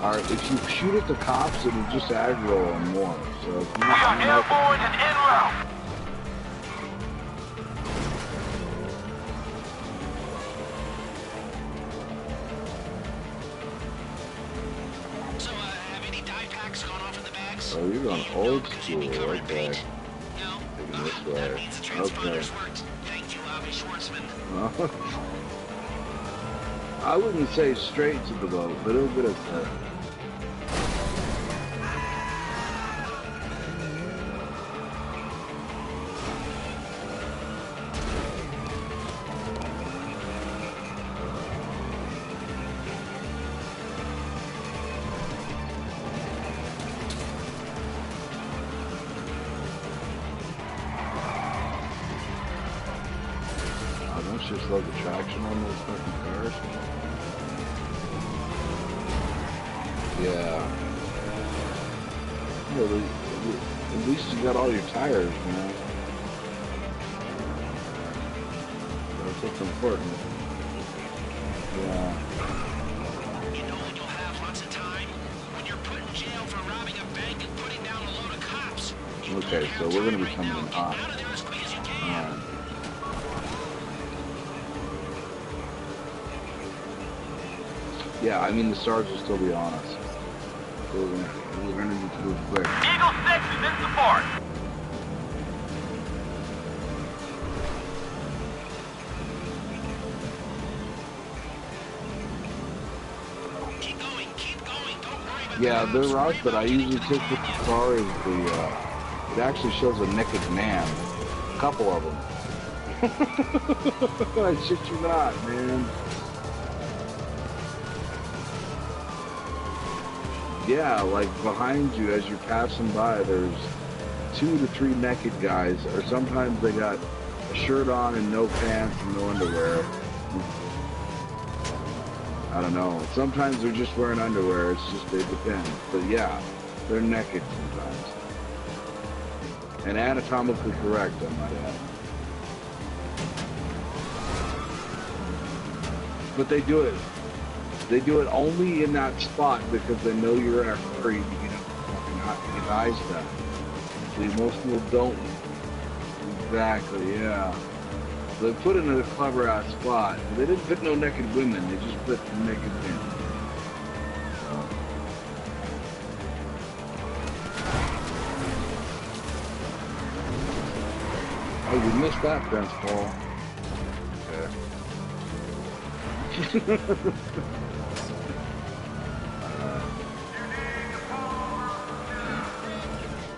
Alright, if you shoot at the cops, it'll just aggro them more. So if you
We are airborne and en route.
So, have any dye packs gone off in the bags?
Oh, you're going old school,
Covered
okay.
paint? No?
Taking this
That
way.
means the
Okay.
transponders worked. Thank you, Avi Schwartzman.
I wouldn't say straight to the boat, but it'll get us there. Just love the traction on those fucking cars. Yeah. At least you got all your tires, man. That's what's important. Yeah.
You know when you'll have lots of time? When you're put in jail for robbing a bank and putting down a load of cops. You
Okay,
don't
so
have
we're
time
gonna be
right
coming
now.
in
Get
hot.
out of there as quick as you can.
Alright. Yeah, I mean the stars will still be on us. So we're gonna need to move quick.
Eagle 6 is in support.
Keep going, don't worry about
Yeah,
the
they're
cops.
right,
Worry
but I
about getting
usually
to
take
the
the car as the, it actually shows a naked man. A couple of them. I shit you not, man. Yeah, like behind you as you're passing by, there's 2 to 3 naked guys, or sometimes they got a shirt on and no pants and no underwear. I don't know. Sometimes they're just wearing underwear. It's just, it depends. But yeah, they're naked sometimes. And anatomically correct, I might add. But they do it. They do it only in that spot because they know you're in a hurry to get fucking eyes done. See, most people don't. Exactly, yeah. They put it in a clever ass spot. They didn't put no naked women. They just put naked men. Oh, you missed that fence, Paul. Okay.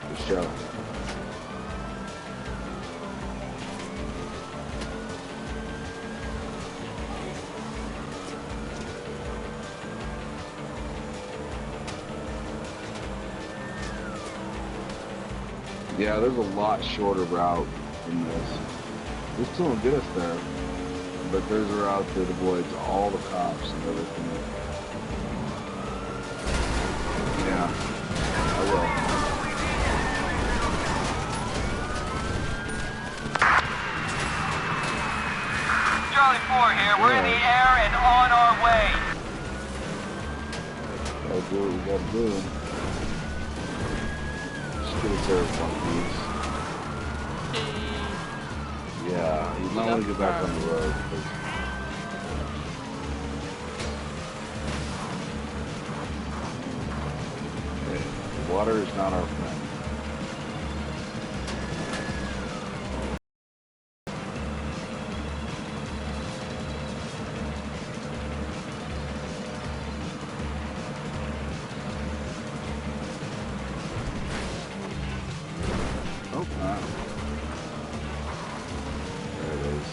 Good show. Yeah, there's a lot shorter route in this. This still will get us there, but there's a route that avoids all the cops and everything. Yeah, I will.
Charlie 4 here. We're in the air and on our way.
Gotta do what we gotta do. Just get us there in one piece. Yeah, you might want to get back on the road. Water is not our friend. Oh, wow. There it is.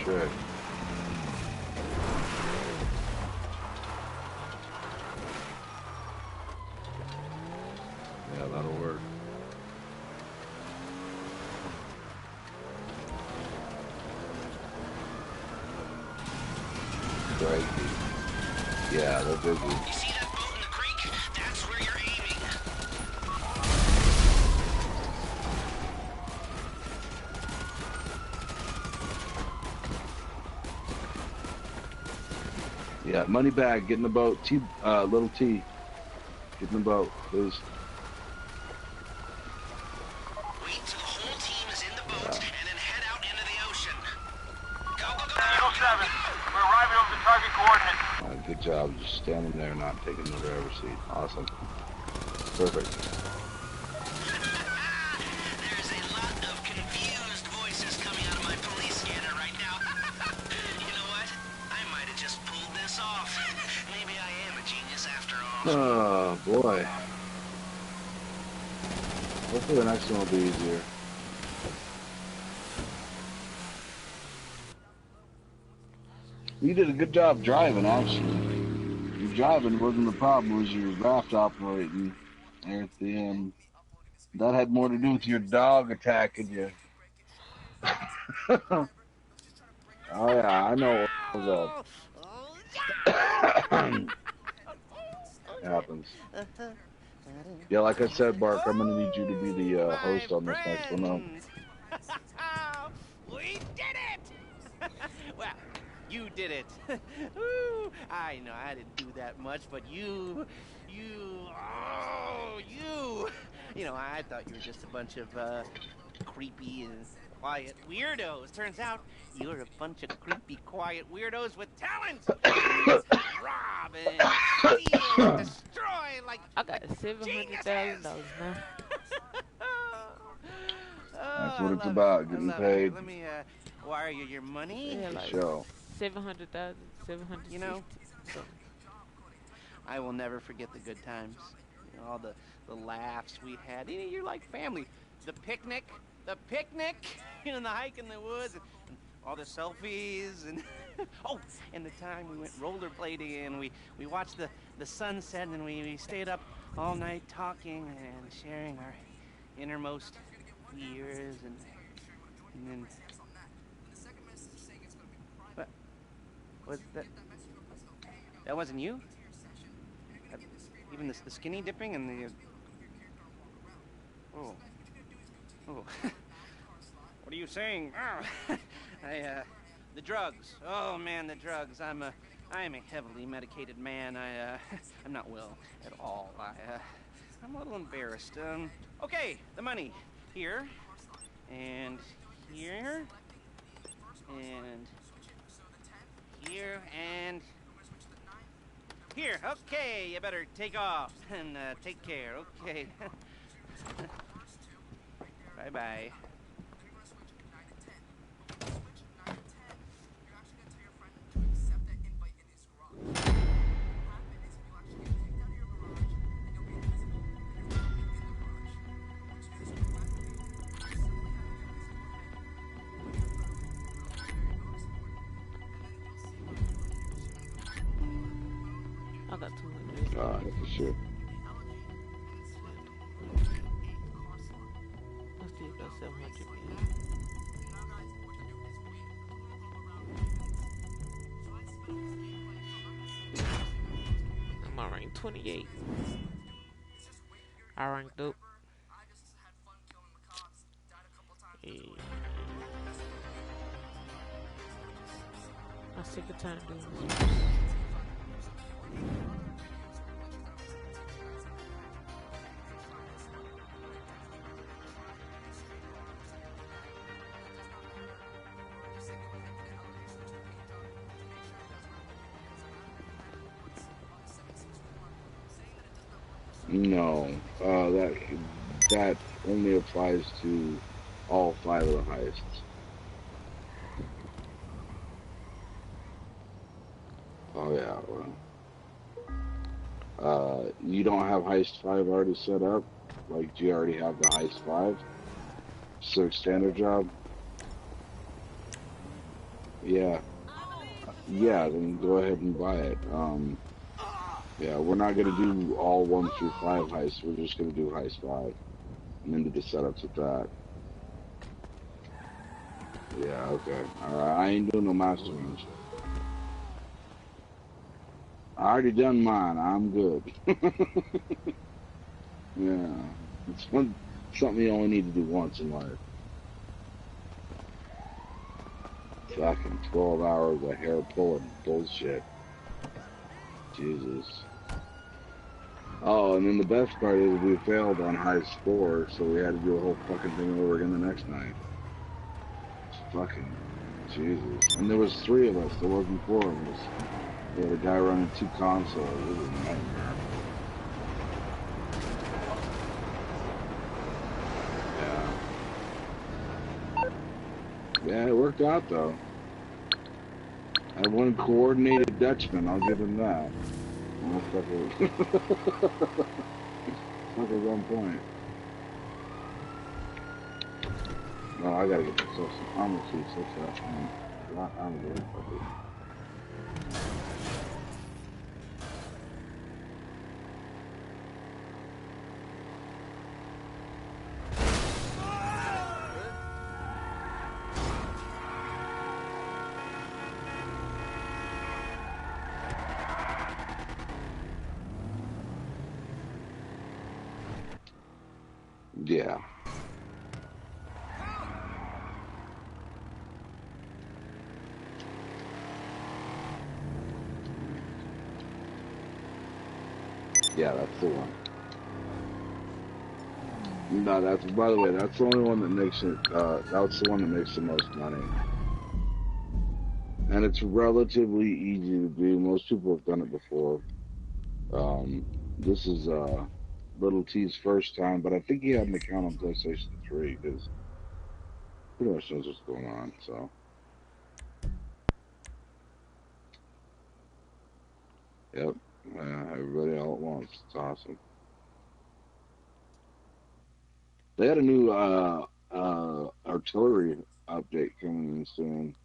Trick. Yeah, that'll work. Crazy. Yeah, they're busy.
You see that boat in the creek? That's where you're aiming.
Yeah, money bag, get in the boat. T, little T. Get in the boat, please.
Wait till the whole team is in the boat and then head out into the ocean. Go, go, go,
Eagle
go!
7, we're arriving over the target coordinates.
Good job, just standing there, not taking the driver's seat. Awesome. Perfect.
There's a lot of confused voices coming out of my police scanner right now. You know what? I might have just pulled this off. Maybe I am a genius after all.
Oh, boy. Hopefully the next one will be easier. You did a good job driving, actually. Your driving wasn't the problem, it was your raft operating there at the end. That had more to do with your dog attacking you. Oh, yeah, I know that. Happens. Yeah, like I said, Bark, I'm going to need you to be the host on this next one up.
We did it! Well, you did it. Ooh, I know I didn't do that much, but you, you know, I thought you were just a bunch of creepy and quiet weirdos. Turns out you're a bunch of creepy, quiet weirdos with talent. Rob and steal and destroy like
I got $700,000 now.
That's
Oh,
what
I
it's
love
about,
it. I
getting
love
paid.
it. Let me wire you your money.
Yeah,
For
like
sure.
700,000, 760.
You know, I will never forget the good times. You know, all the laughs we had. You know, you're like family. The picnic, you know, the hike in the woods, and all the selfies, and oh, and the time we went rollerblading, and we watched the sunset, and we stayed up all night talking and sharing our innermost fears, and then what was that? That wasn't you? Even the skinny dipping and the... Oh. Oh. What are you saying? The drugs. Oh, man, the drugs. I am a heavily medicated man. I'm not well at all. I'm a little embarrassed. Okay, the money. Here. And here. And here. And here. Okay, you better take off and take care. Okay. Bye-bye.
I got 200.
For sure.
I still got 700 million. I'm on rank 28. I ranked up. Yeah. I'm sick of time doing this.
No, that only applies to all 5 of the heists. Oh yeah, well, you don't have heist 5 already set up? Like, do you already have the heist 5? So standard job? Yeah. Yeah, then go ahead and buy it. Yeah, we're not gonna do all 1 through 5 heists. We're just gonna do heist 5, and then do the setups with that. Yeah, okay. All right, I ain't doing no masterminds. I already done mine. I'm good. Yeah, it's something you only need to do once in life. Fucking 12 hours of hair pulling bullshit. Jesus. Oh, and then the best part is we failed on high score, so we had to do a whole fucking thing over again the next night. It's fucking Jesus. And there was 3 of us. There wasn't 4 of us. We had a guy running 2 consoles. It was a nightmare. Yeah, it worked out though. I had one coordinated Dutchman, I'll give him that. Fucker's on point. No, I gotta get myself some armor suits. I'm good. Fuck it. Yeah. Yeah, that's the one. No, that's, by the way, that's the only one that makes it, that's the one that makes the most money. And it's relatively easy to do. Most people have done it before. This is, Little T's first time, but I think he had an account on PlayStation 3, because pretty much knows what's going on, so. Yep. Everybody all at once. It's awesome. They had a new artillery update coming in soon.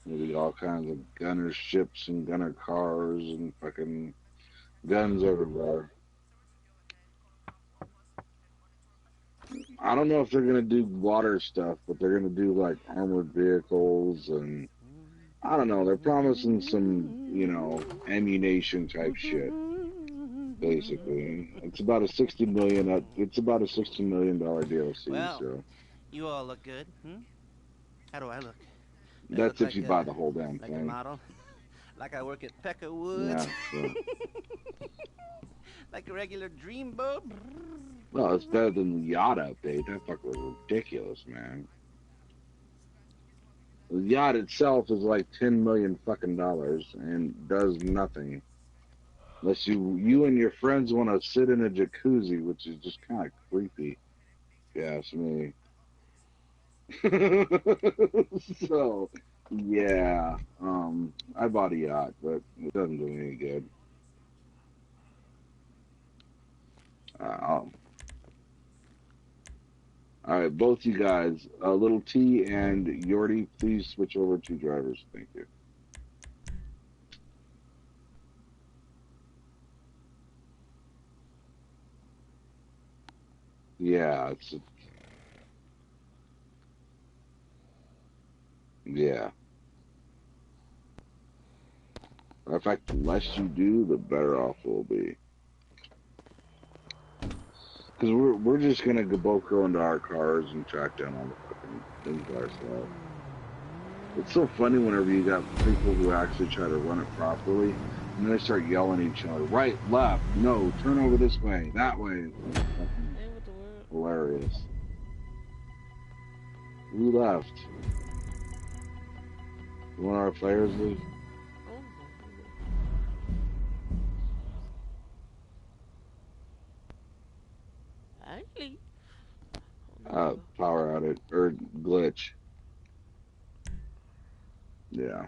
Maybe all kinds of gunner ships and gunner cars and fucking guns everywhere. I don't know if they're gonna do water stuff, but they're gonna do like armored vehicles and I don't know. They're promising some, ammunition type shit. basically. It's about a $60 million. It's about a $60 million DLC.
Well,
So
you all look good. How do I look? I
that's
look
if you
like
buy the whole damn
like a
thing.
model, like I work at Peckerwood's, Woods,
Yeah. So.
like a regular dreamboat.
Well, it's better than the yacht update. That fucker was ridiculous, man. The yacht itself is like $10 million fucking dollars and does nothing. Unless you and your friends want to sit in a jacuzzi, which is just kind of creepy, if you ask me. So, yeah, I bought a yacht, but it doesn't do me any good. Um, all right, both you guys, Little T and Yordi, please switch over to drivers. Thank you. Yeah, yeah. In fact, the less you do, the better off we'll be. Because we're just gonna both go into our cars and track down all the fucking things by ourselves. It's so funny whenever you got people who actually try to run it properly, and then they start yelling at each other, right, left, no, turn over this way, that way. It's fucking
Hey, what the world?
hilarious. Who left? One of our players leave?
Oh, actually,
Power outage or glitch. Yeah.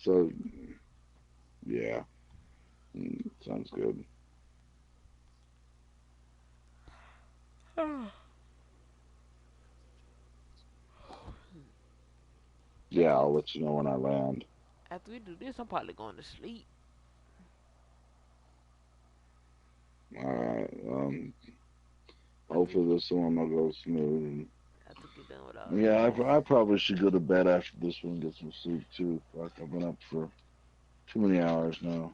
So yeah, sounds good. Yeah, I'll let you know when I land.
after we do this, I'm probably going to sleep.
All right. Hopefully this one will go smooth.
After get done with all
Yeah,
this.
I probably should go to bed after this one, get some sleep too. Fuck, I've been up for too many hours now.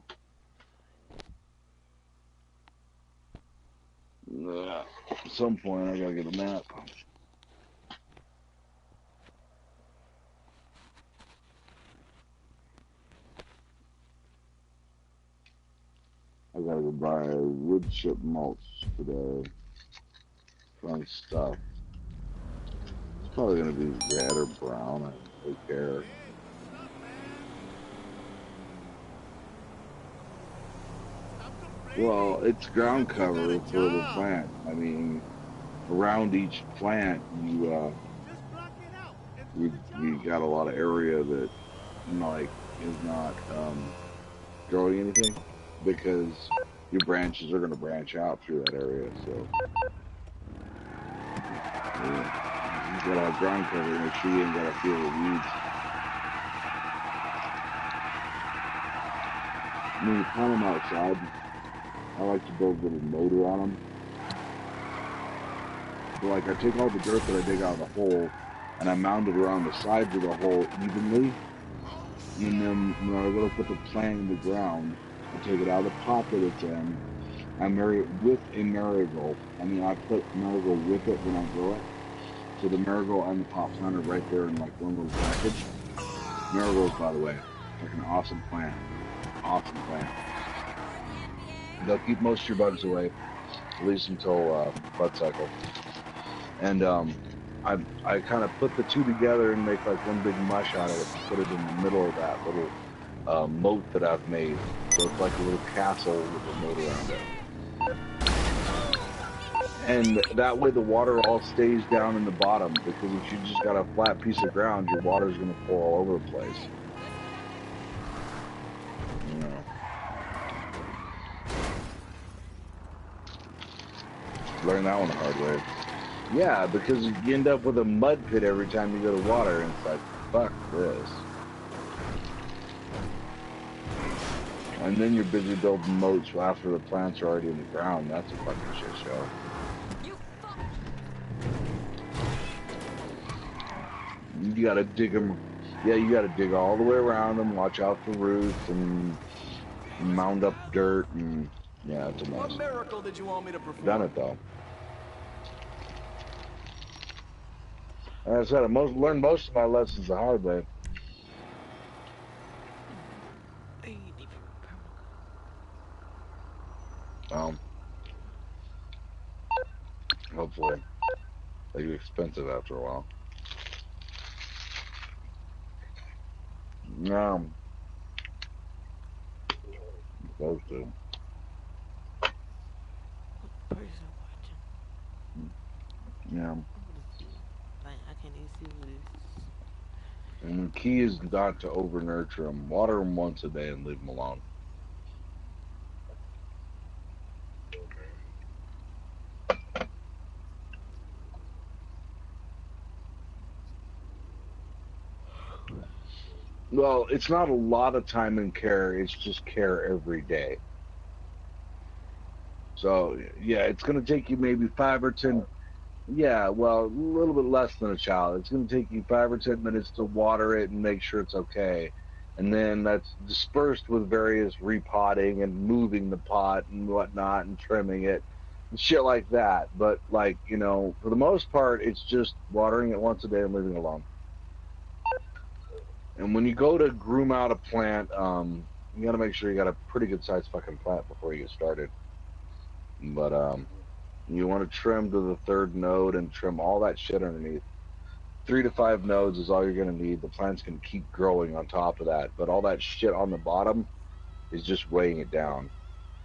Yeah, at some point I gotta get a nap. I gotta go buy wood chip mulch today. Fun stuff. It's probably gonna be red or brown. I don't really care. Well, it's ground cover for the plant. I mean, around each plant, you got a lot of area that like is not growing anything because your branches are going to branch out through that area. So yeah, you got to have ground cover to make sure you ain't got to feel the weeds. When you plant them outside, I like to build a little motor on them. So like I take all the dirt that I dig out of the hole and I mound it around the sides of the hole evenly. And then when I go to put the plant in the ground, I take it out of the pot that it's in. I marry it with a marigold. I mean, I put marigold with it when I grow it. So the marigold and the pot plant are right there in like one little package. Marigolds, by the way, like an awesome plant. Awesome plant. They'll keep most of your bugs away, at least until bud cycle. And I kind of put the two together and make like one big mush out of it and put it in the middle of that little moat that I've made. So it's like a little castle with a moat around it. And that way the water all stays down in the bottom, because if you just got a flat piece of ground, your water's going to pour all over the place. You know. Learn that one the hard way. Yeah, because you end up with a mud pit every time you go to water, and it's like, fuck this. And then you're busy building moats after the plants are already in the ground. That's a fucking shit show. You gotta dig them. Yeah, you got to dig all the way around them, watch out for roots and mound up dirt, and yeah, it's a mess.
What miracle did you want me to perform?
Done it though. As I said, I learned most of my lessons the hard way.
Hey, you need to repair my
Hopefully, they get expensive after a while. No, supposed to.
person watching.
Yeah.
I'm gonna see. Like, I can't even see what it is.
And the key is not to over nurture them. Water them once a day and leave them alone. Well, it's not a lot of time and care. It's just care every day. So yeah, it's going to take you maybe 5 or 10. Yeah, well, a little bit less than a child. It's going to take you 5 or 10 minutes to water it and make sure it's okay. And then that's dispersed with various repotting and moving the pot and whatnot and trimming it and shit like that. But, like, for the most part, it's just watering it once a day and leaving it alone. And when you go to groom out a plant, you got to make sure you got a pretty good sized fucking plant before you get started. But, you want to trim to the third node and trim all that shit underneath. 3 to 5 nodes is all you're going to need. The plant's going to keep growing on top of that. But all that shit on the bottom is just weighing it down.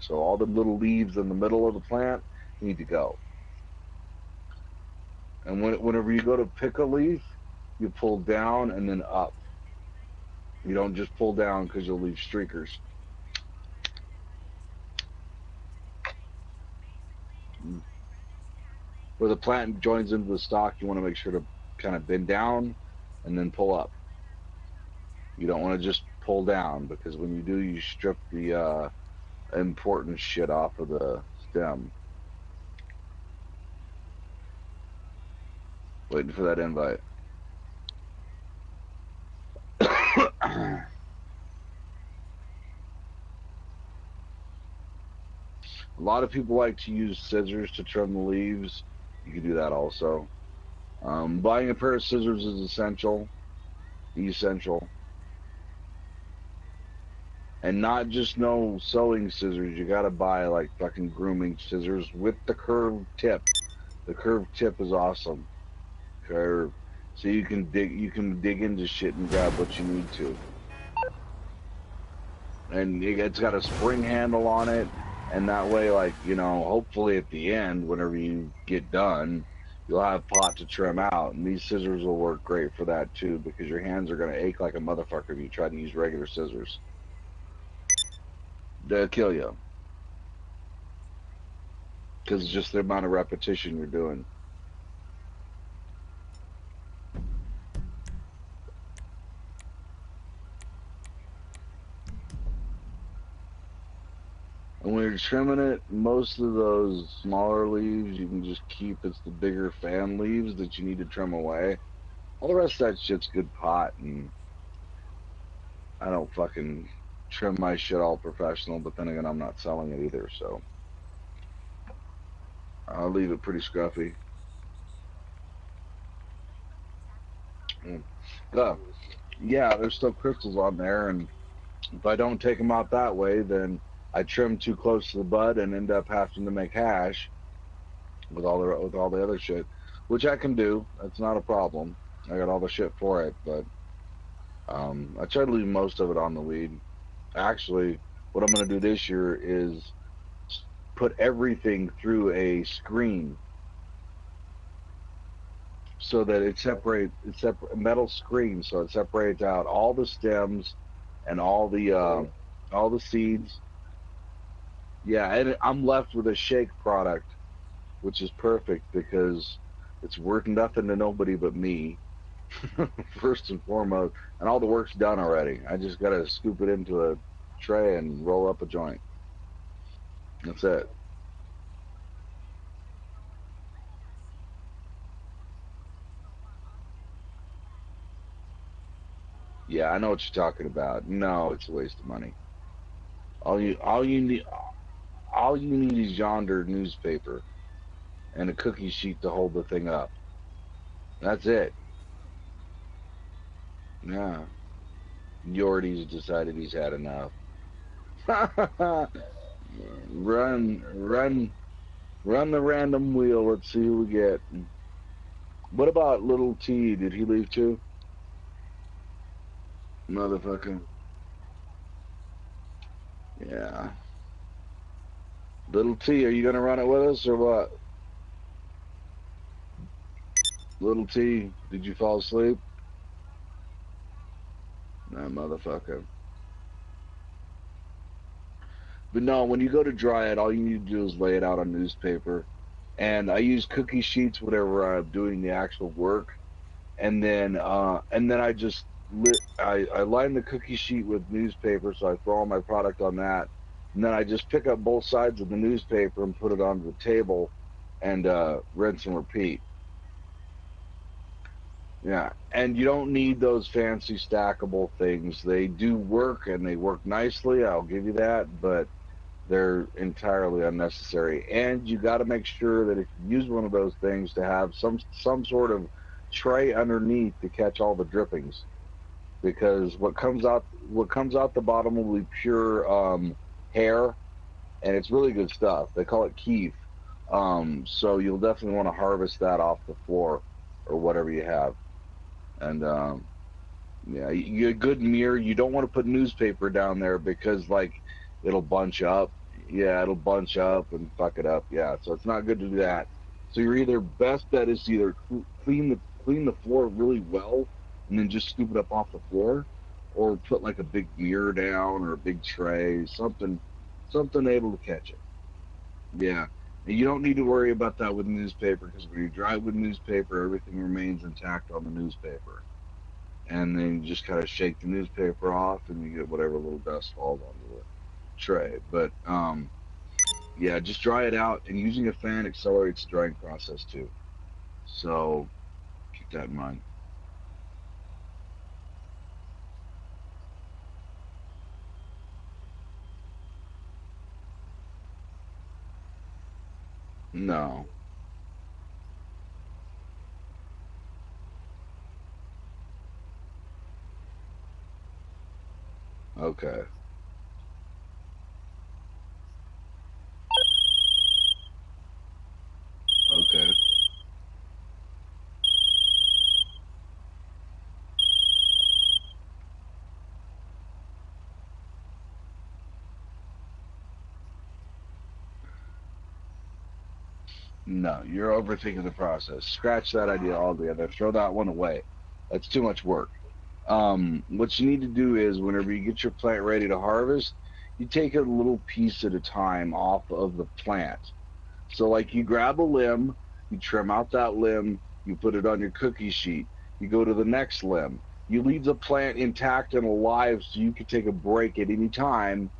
So all the little leaves in the middle of the plant need to go. And whenever you go to pick a leaf, you pull down and then up. You don't just pull down because you'll leave streakers. Where the plant joins into the stalk, you want to make sure to kind of bend down and then pull up. You don't want to just pull down, because when you do, you strip the important shit off of the stem. Waiting for that invite. A lot of people like to use scissors to trim the leaves. You can do that also. Buying a pair of scissors is essential. And not just no sewing scissors. You gotta buy like fucking grooming scissors with the curved tip. The curved tip is awesome. Curve. So you can dig into shit and grab what you need to. And it's got a spring handle on it, and that way, like, hopefully at the end, whenever you get done, you'll have pot to trim out. And these scissors will work great for that too, because your hands are gonna ache like a motherfucker if you try to use regular scissors. They'll kill you, because it's just the amount of repetition you're doing. And when you're trimming it, most of those smaller leaves you can just keep. It's the bigger fan leaves that you need to trim away. All the rest of that shit's good pot, and I don't fucking trim my shit all professional, but then again, I'm not selling it either, so I'll leave it pretty scruffy. Yeah, there's still crystals on there, and if I don't take them out that way, then I trim too close to the bud and end up having to make hash with all the other shit, which I can do. That's not a problem. I got all the shit for it, but I try to leave most of it on the weed. Actually, what I'm gonna do this year is put everything through a screen so that it's a metal screen, so it separates out all the stems and all the seeds. Yeah, and I'm left with a shake product, which is perfect because it's worth nothing to nobody but me, first and foremost, and all the work's done already. I just gotta scoop it into a tray and roll up a joint. That's it. Yeah, I know what you're talking about. No, it's a waste of money. All you need is yonder newspaper and a cookie sheet to hold the thing up. That's it. Yeah. Yordy's decided he's had enough. run, run, run the random wheel. Let's see who we get. What about little T? Did he leave too? Motherfucker. Yeah. Little T, are you gonna run it with us or what? Little T, did you fall asleep? Nah, motherfucker. But no, when you go to dry it, all you need to do is lay it out on newspaper. And I use cookie sheets whenever I'm doing the actual work. And then I just I line the cookie sheet with newspaper, so I throw all my product on that. And then I just pick up both sides of the newspaper and put it onto the table and rinse and repeat. Yeah, and you don't need those fancy stackable things. They do work and they work nicely, I'll give you that, but they're entirely unnecessary. And you got to make sure that if you use one of those things to have some sort of tray underneath to catch all the drippings, because what comes out the bottom will be pure hair, and it's really good stuff. They call it keef. So you'll definitely want to harvest that off the floor or whatever you have. And yeah, you a good mirror. You don't want to put newspaper down there because like it'll bunch up. Yeah, it'll bunch up and fuck it up. Yeah, so it's not good to do that. So your either best bet is to either clean the floor really well and then just scoop it up off the floor, or put like a big mirror down or a big tray, something able to catch it. Yeah. And you don't need to worry about that with newspaper because when you dry with newspaper, everything remains intact on the newspaper, and then you just kind of shake the newspaper off and you get whatever little dust falls onto the tray. But yeah, just dry it out, and using a fan accelerates the drying process too. So keep that in mind. No. Okay. Okay. No, you're overthinking the process. Scratch that idea altogether. Throw that one away. That's too much work. What you need to do is whenever you get your plant ready to harvest, you take a little piece at a time off of the plant. So like you grab a limb, you trim out that limb, you put it on your cookie sheet. You go to the next limb. You leave the plant intact and alive so you can take a break at any time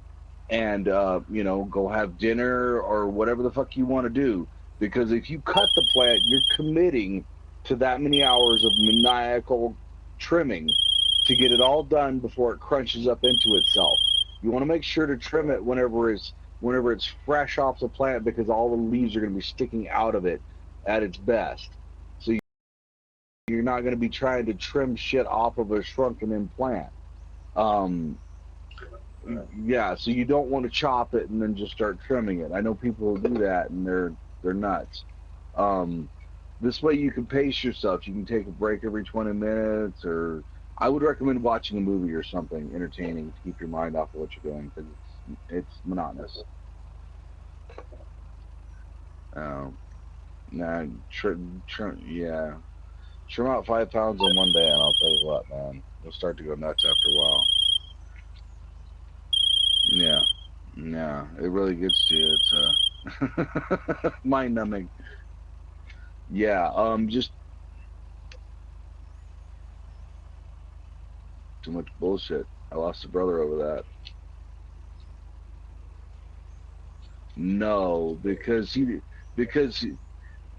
and go have dinner or whatever the fuck you want to do. Because if you cut the plant, you're committing to that many hours of maniacal trimming to get it all done before it crunches up into itself. You want to make sure to trim it whenever it's fresh off the plant because all the leaves are going to be sticking out of it at its best. So you're not going to be trying to trim shit off of a shrunken in plant. Um, yeah, so you don't want to chop it and then just start trimming it. I know people who do that and they're nuts. Um, this way you can pace yourself. You can take a break every 20 minutes, or I would recommend watching a movie or something entertaining to keep your mind off of what you're doing because it's monotonous. Um, nah, yeah, trim out 5 pounds in one day, and I'll tell you what, man, you'll start to go nuts after a while. Yeah, yeah, it really gets to you. It's mind numbing. Yeah, just too much bullshit. I lost a brother over that. No, because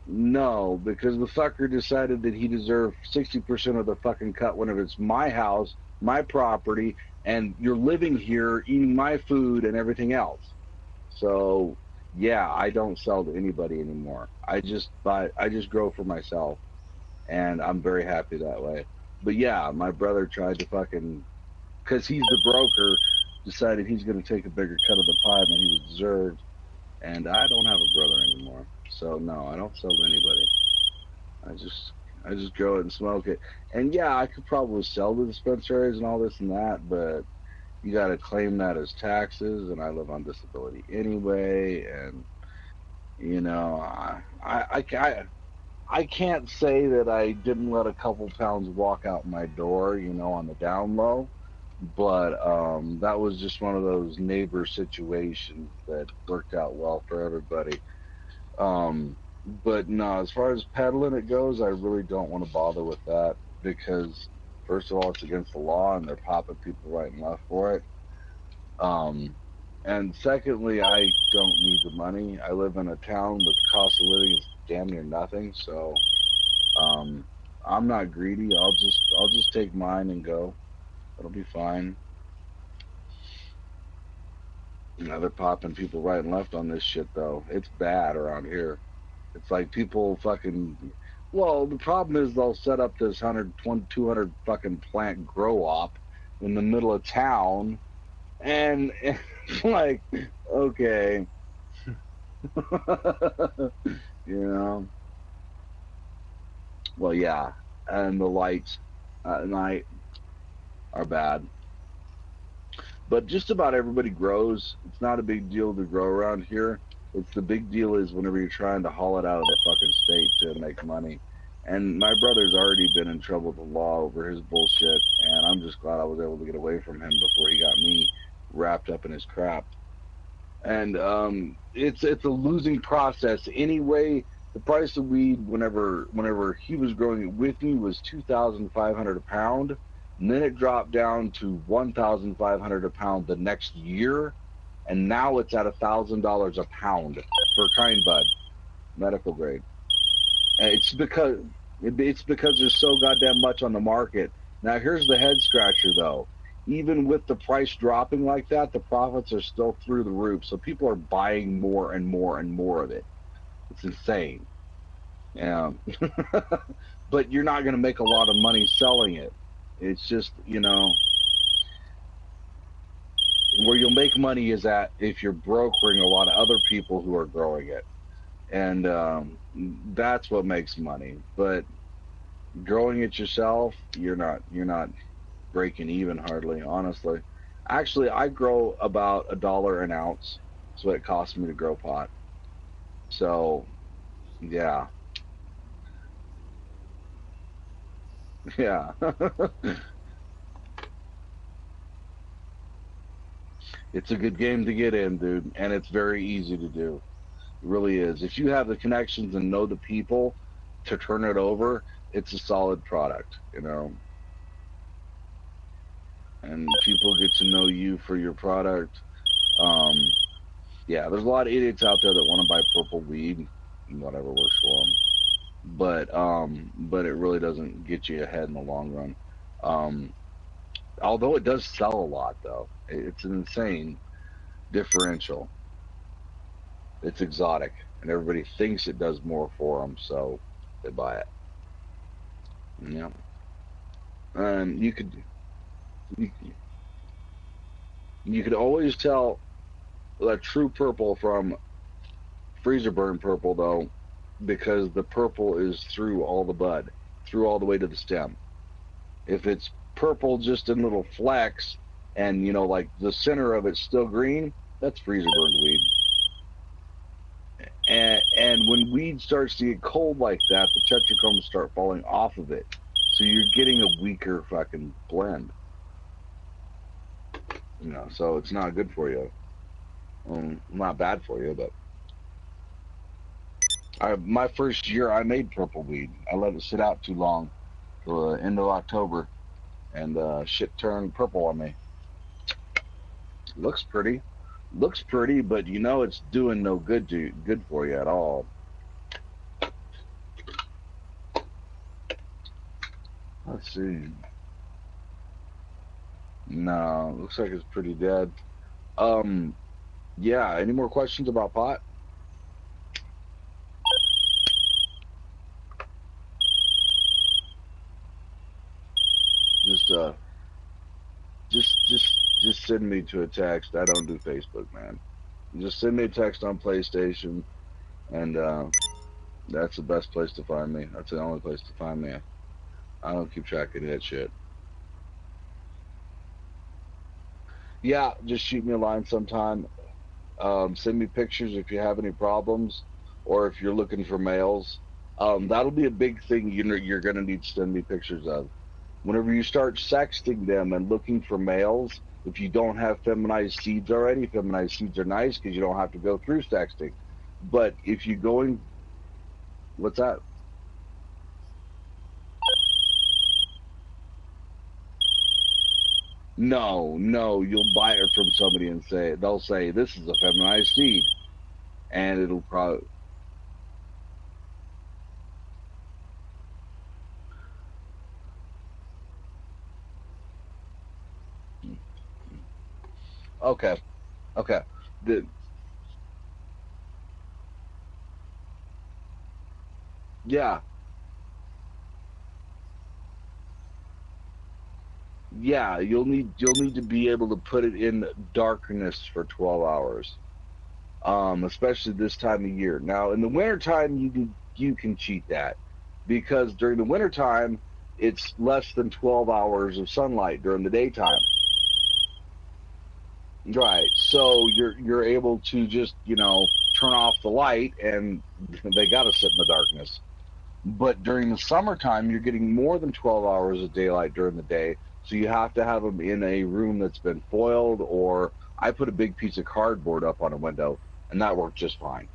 no, because the fucker decided that he deserved 60% of the fucking cut whenever it's my house, my property, and you're living here, eating my food and everything else. So, yeah, I don't sell to anybody anymore. I just grow for myself, and I'm very happy that way. But yeah, my brother tried to fucking, because he's the broker, decided he's going to take a bigger cut of the pie than he was deserved, and I don't have a brother anymore. So no, I don't sell to anybody. I just I just grow it and smoke it. And yeah, I could probably sell to dispensaries and all this and that, but you got to claim that as taxes, and I live on disability anyway, and you know, I can't say that I didn't let a couple pounds walk out my door, you know, on the down low, but that was just one of those neighbor situations that worked out well for everybody. Um, but no, as far as peddling it goes, I really don't want to bother with that because, first of all, it's against the law and they're popping people right and left for it. Um, and secondly, I don't need the money. I live in a town with the cost of living is damn near nothing, so um, I'm not greedy. I'll just take mine and go. It'll be fine. You know, they're popping people right and left on this shit though. It's bad around here. It's like people fucking. Well, the problem is they'll set up this 100, 200 fucking plant grow op in the middle of town, and it's like, okay, you know. Well, yeah, and the lights at night are bad. But just about everybody grows. It's not a big deal to grow around here. It's the big deal is whenever you're trying to haul it out of the fucking state to make money. And my brother's already been in trouble with the law over his bullshit, and I'm just glad I was able to get away from him before he got me wrapped up in his crap. And it's a losing process anyway. The price of weed, whenever he was growing it with me, was 2,500 a pound, and then it dropped down to 1,500 a pound the next year, and now it's at $1,000 a pound for kind bud, medical grade. And it's because there's so goddamn much on the market. Now here's the head scratcher though. Even with the price dropping like that, the profits are still through the roof. So people are buying more and more and more of it. It's insane. Yeah. But you're not going to make a lot of money selling it. It's just, where you'll make money is at if you're brokering a lot of other people who are growing it. And that's what makes money. But growing it yourself, you're not breaking even hardly, honestly. Actually, I grow about $1 an ounce. That's what it costs me to grow pot. So, yeah, yeah. It's a good game to get in, dude, and it's very easy to do. It really is. If you have the connections and know the people to turn it over, it's a solid product. And people get to know you for your product. Um, yeah, there's a lot of idiots out there that want to buy purple weed and whatever works for them. But it really doesn't get you ahead in the long run. Um, Although it does sell a lot, though, it's an insane differential. It's exotic, and everybody thinks it does more for them, so they buy it. Yeah, and you, you could always tell a true purple from freezer burn purple, though, because the purple is through all the bud, through all the way to the stem. If it's purple just in little flecks, and like the center of it's still green, that's freezer burned weed. And when weed starts to get cold like that, the tetrachomes start falling off of it. So you're getting a weaker fucking blend. So it's not good for you. Not bad for you, but my first year I made purple weed. I let it sit out too long till the end of October, and shit turned purple on me. Looks pretty. Looks pretty, but it's doing no good for you at all. Let's see. No, looks like it's pretty dead. Um, yeah. Any more questions about pot? Just just send me to a text. I don't do Facebook, man. Just send me a text on PlayStation, and that's the best place to find me. That's the only place to find me. I don't keep track of that shit. Yeah, just shoot me a line sometime. Send me pictures if you have any problems, or if you're looking for males. That'll be a big thing. You're gonna need to send me pictures of. Whenever you start sexting them and looking for males, if you don't have feminized seeds already, feminized seeds are nice because you don't have to go through sexting. But if you're going, what's that? No, no, you'll buy it from somebody and they'll say this is a feminized seed, and it'll probably. Okay, okay. The, yeah, yeah. You'll need to be able to put it in darkness for 12 hours. Especially this time of year. Now, in the wintertime, you can cheat that because during the wintertime, it's less than 12 hours of sunlight during the daytime. Right. So you're able to just, turn off the light and they got to sit in the darkness. But during the summertime, you're getting more than 12 hours of daylight during the day. So you have to have them in a room that's been foiled, or I put a big piece of cardboard up on a window, and that worked just fine.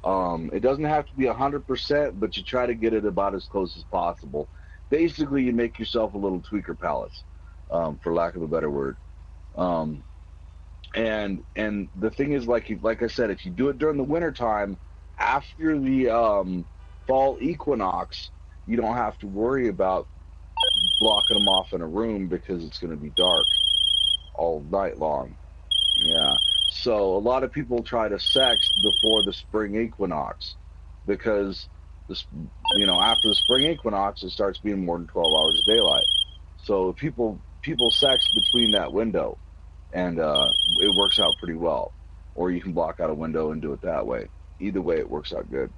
It doesn't have to be 100%, but you try to get it about as close as possible. Basically, you make yourself a little tweaker palace, for lack of a better word. Um, and the thing is, like I said, if you do it during the wintertime, after the fall equinox, you don't have to worry about blocking them off in a room because it's going to be dark all night long. Yeah. So a lot of people try to sex before the spring equinox because this, after the spring equinox, it starts being more than 12 hours of daylight. So people sex between that window, and it works out pretty well. Or you can block out a window and do it that way. Either way, it works out good.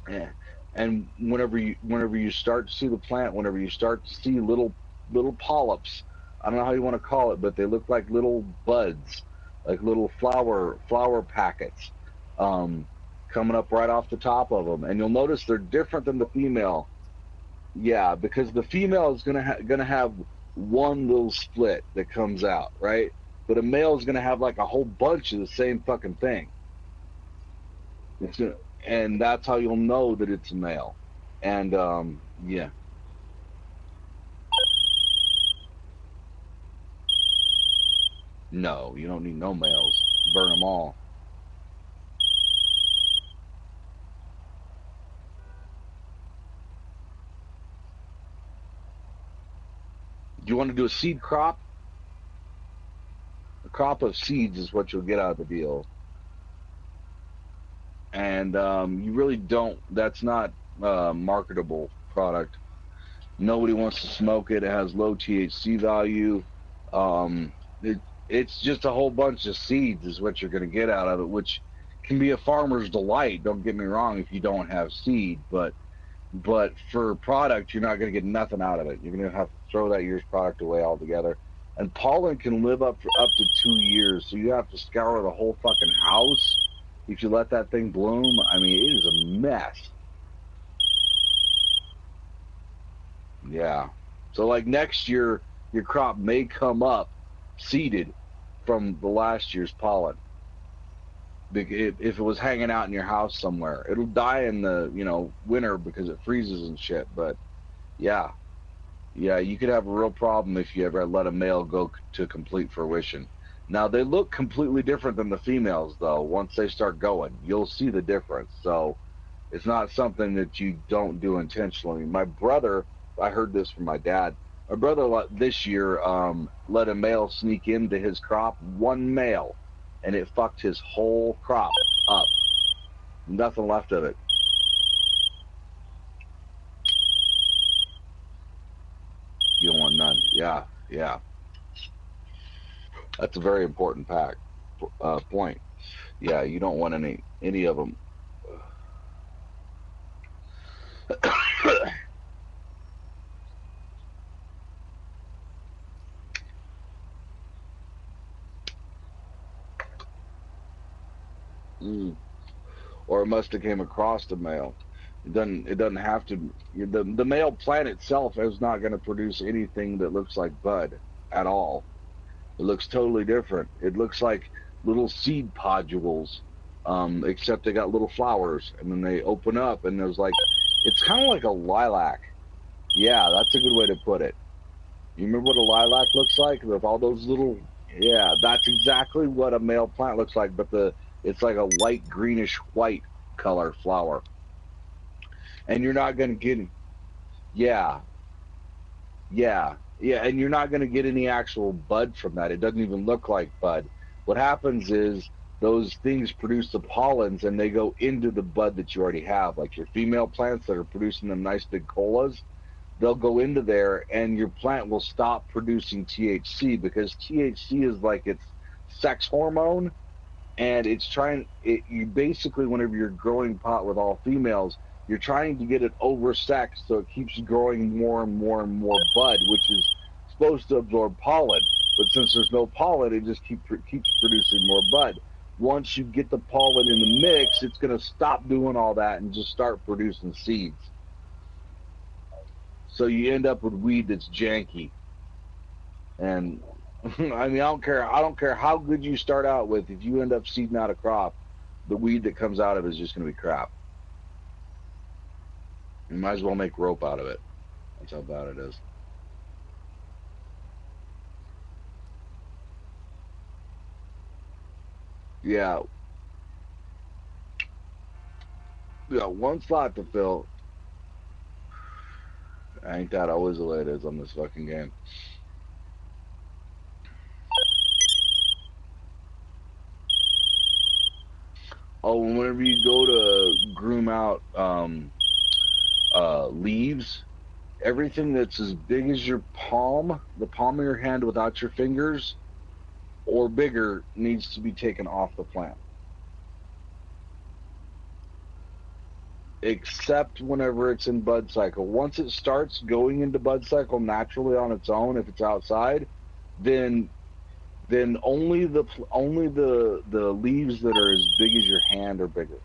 Yeah. And whenever you start to see the plant, whenever you start to see little polyps, I don't know how you want to call it, but they look like little buds, like little flower packets, um, coming up right off the top of them, and you'll notice they're different than the female. Yeah, because the female is gonna have one little split that comes out, right? But a male is gonna have like a whole bunch of the same fucking thing. It's gonna, and that's how you'll know that it's a male. And yeah, no, you don't need no males. Burn them all. Do you want to do a seed crop? A crop of seeds is what you'll get out of the deal. And you really don't. That's not a marketable product. Nobody wants to smoke it. It has low THC value. Um, it's just a whole bunch of seeds is what you're going to get out of it, which can be a farmer's delight. Don't get me wrong if you don't have seed, but for product, you're not going to get nothing out of it. You're going to have to throw that year's product away altogether. And pollen can live up for up to 2 years, so you have to scour the whole fucking house if you let that thing bloom. I mean, it is a mess. Yeah. So like next year, your crop may come up seeded from the last year's pollen. If it was hanging out in your house somewhere, it'll die in the winter because it freezes and shit. But yeah, yeah, you could have a real problem if you ever let a male go to complete fruition. Now they look completely different than the females, though. Once they start going, you'll see the difference. So it's not something that you don't do intentionally. My brother, I heard this from my dad. My brother this year let a male sneak into his crop, one male, and it fucked his whole crop up. Nothing left of it. You don't want none. Yeah, yeah. That's a very important point. Yeah, you don't want any of them. Or it must have came across the male. It doesn't have to. The male plant itself is not going to produce anything that looks like bud at all. It looks totally different. It looks like little seed podules, except they got little flowers, and then they open up, and there's like, it's kind of like a lilac. Yeah, that's a good way to put it. You remember what a lilac looks like with all those little? Yeah, that's exactly what a male plant looks like, but it's like a light greenish white color flower, and you're not going to get. Yeah, yeah, and you're not going to get any actual bud from that. It doesn't even look like bud. What happens is those things produce the pollens, and they go into the bud that you already have, like your female plants that are producing them nice big colas. They'll go into there, and your plant will stop producing THC because THC is like its sex hormone, and it's trying. You basically, whenever you're growing pot with all females, you're trying to get it oversexed so it keeps growing more and more and more bud, which is supposed to absorb pollen. But since there's no pollen, it just keeps producing more bud. Once you get the pollen in the mix, it's going to stop doing all that and just start producing seeds. So you end up with weed that's janky. And I mean, I don't care how good you start out with. If you end up seeding out a crop, the weed that comes out of it is just going to be crap. You might as well make rope out of it. That's how bad it is. Yeah. Yeah, one slot to fill. Ain't that always the way it is on this fucking game? Oh, whenever you go to groom out leaves, everything that's as big as your palm, the palm of your hand without your fingers, or bigger, needs to be taken off the plant. Except whenever it's in bud cycle. Once it starts going into bud cycle naturally on its own, if it's outside, then only the leaves that are as big as your hand are bigger.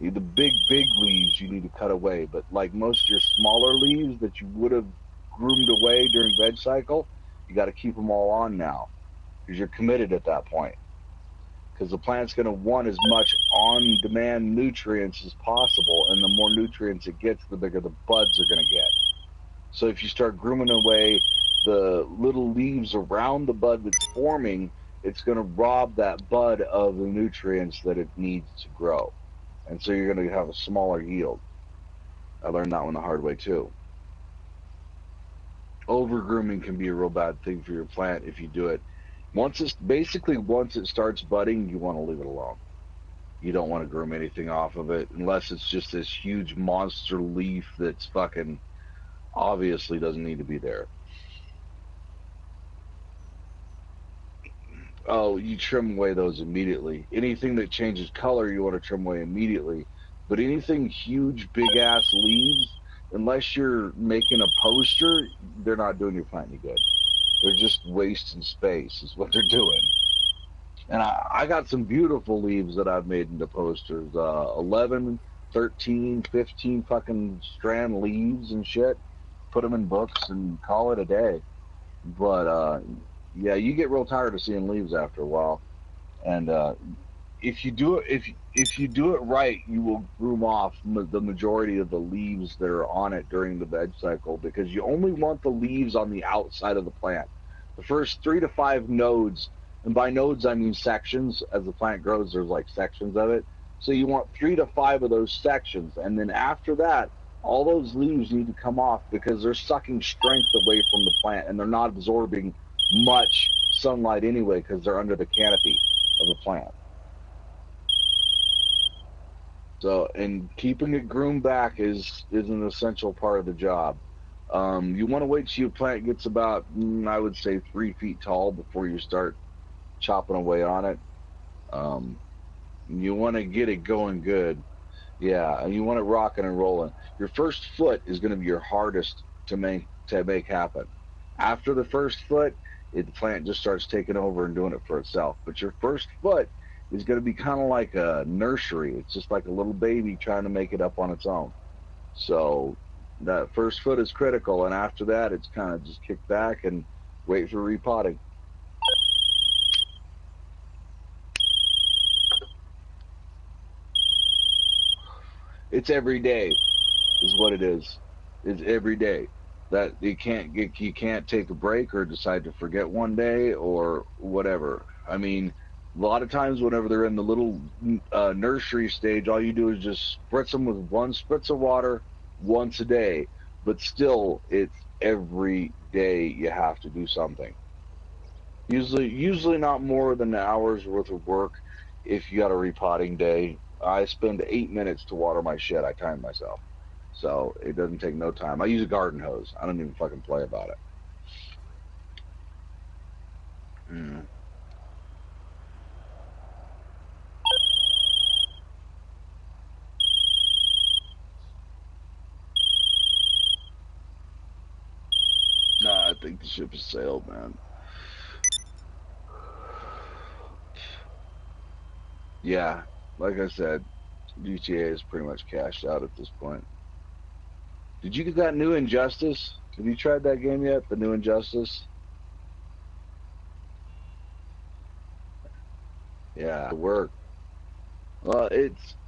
The big leaves you need to cut away, but like most of your smaller leaves that you would have groomed away during veg cycle, you got to keep them all on now because you're committed at that point. Because the plant's going to want as much on-demand nutrients as possible, and the more nutrients it gets, the bigger the buds are going to get. So if you start grooming away the little leaves around the bud that's forming, it's going to rob that bud of the nutrients that it needs to grow. And so you're going to have a smaller yield. I learned that one the hard way too. Over grooming can be a real bad thing for your plant if you do it. Once it starts budding, you want to leave it alone. You don't want to groom anything off of it unless it's just this huge monster leaf that's fucking obviously doesn't need to be there. Oh, you trim away those immediately. Anything that changes color, you want to trim away immediately. But anything huge, big-ass leaves, unless you're making a poster, they're not doing your plant any good. They're just wasting space is what they're doing. And I got some beautiful leaves that I've made into posters. 11, 13, 15 fucking strand leaves and shit. Put them in books and call it a day. But, yeah, you get real tired of seeing leaves after a while. And if you do it right, you will groom off the majority of the leaves that are on it during the veg cycle, because you only want the leaves on the outside of the plant. The first 3 to 5 nodes, and by nodes I mean sections. As the plant grows, there's like sections of it. So you want 3 to 5 of those sections, and then after that, All those leaves need to come off because they're sucking strength away from the plant, and they're not absorbing much sunlight anyway because they're under the canopy of the plant. So, and keeping it groomed back is an essential part of the job. You want to wait till your plant gets about, I would say, 3 feet tall before you start chopping away on it. You want to get it going good. Yeah, and you want it rocking and rolling. Your first foot is going to be your hardest to make happen. After the first foot, the plant just starts taking over and doing it for itself. But your first foot is going to be kind of like a nursery. It's just like a little baby trying to make it up on its own. So that first foot is critical, and after that, it's kind of just kick back and wait for repotting. It's every day, is what it is. It's every day that you can't take a break or decide to forget one day or whatever. I mean, a lot of times whenever they're in the little nursery stage, all you do is just spritz them with one spritz of water once a day. But still, it's every day you have to do something. Usually not more than an hour's worth of work if you got a repotting day. I spend 8 minutes to water my shit. I time myself. So it doesn't take no time. I use a garden hose. I don't even fucking play about it. Mm. Nah, I think the ship has sailed, man. Yeah, like I said, GTA is pretty much cashed out at this point. Did you get that new Injustice? Have you tried that game yet? The new Injustice? Yeah, it worked. Well,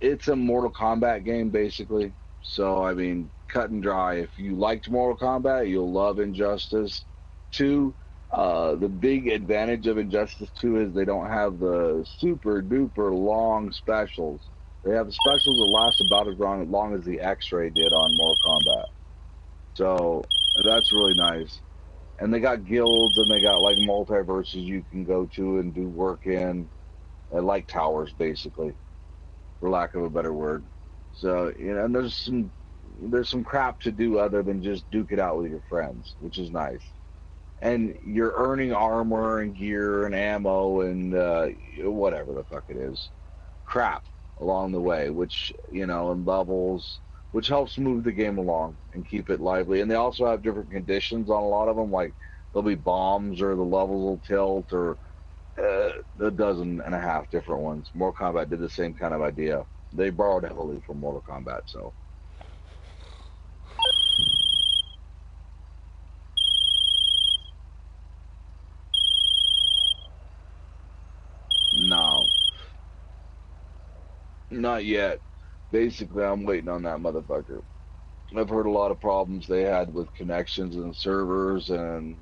it's a Mortal Kombat game basically. So I mean, cut and dry. If you liked Mortal Kombat, you'll love Injustice 2. The big advantage of Injustice 2 is they don't have the super duper long specials. They have the specials that last about as long as the X-Ray did on Mortal Kombat. So that's really nice. And they got guilds and they got like multiverses you can go to and do work in, like towers basically, for lack of a better word. So and there's some crap to do other than just duke it out with your friends, which is nice. And you're earning armor and gear and ammo and whatever the fuck it is, crap along the way, which and levels, which helps move the game along and keep it lively. And they also have different conditions on a lot of them, like there'll be bombs or the levels will tilt or a dozen and a half different ones. Mortal Kombat did the same kind of idea. They borrowed heavily from Mortal Kombat, so. No, not yet. Basically, I'm waiting on that motherfucker. I've heard a lot of problems they had with connections and servers, and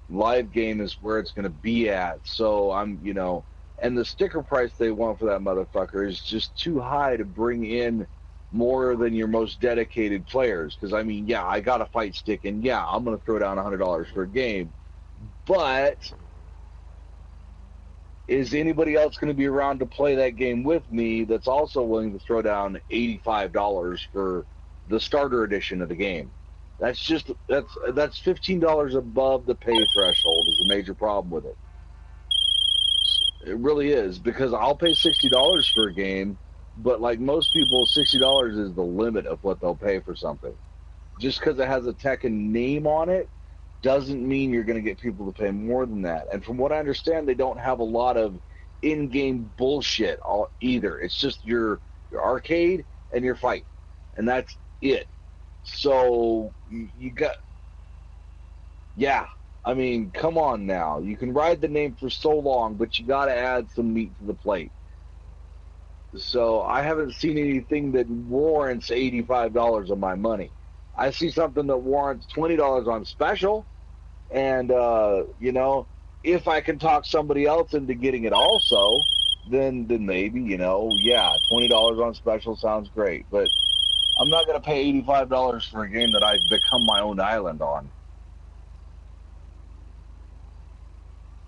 live game is where it's going to be at. So and the sticker price they want for that motherfucker is just too high to bring in more than your most dedicated players. Because, I mean, yeah, I got a fight stick, and yeah, I'm going to throw down $100 for a game. But is anybody else going to be around to play that game with me that's also willing to throw down $85 for the starter edition of the game? That's $15 above the pay threshold is a major problem with it. It really is, because I'll pay $60 for a game, but like most people, $60 is the limit of what they'll pay for something. Just because it has a Tekken name on it doesn't mean you're going to get people to pay more than that. And from what I understand, they don't have a lot of in-game bullshit either. It's just your arcade and your fight, and that's it. So you got, yeah. I mean, come on now. You can ride the name for so long, but you got to add some meat to the plate. So I haven't seen anything that warrants $85 of my money. I see something that warrants $20 on special, and if I can talk somebody else into getting it also, then maybe yeah, $20 on special sounds great. But I'm not going to pay $85 for a game that I become my own island on.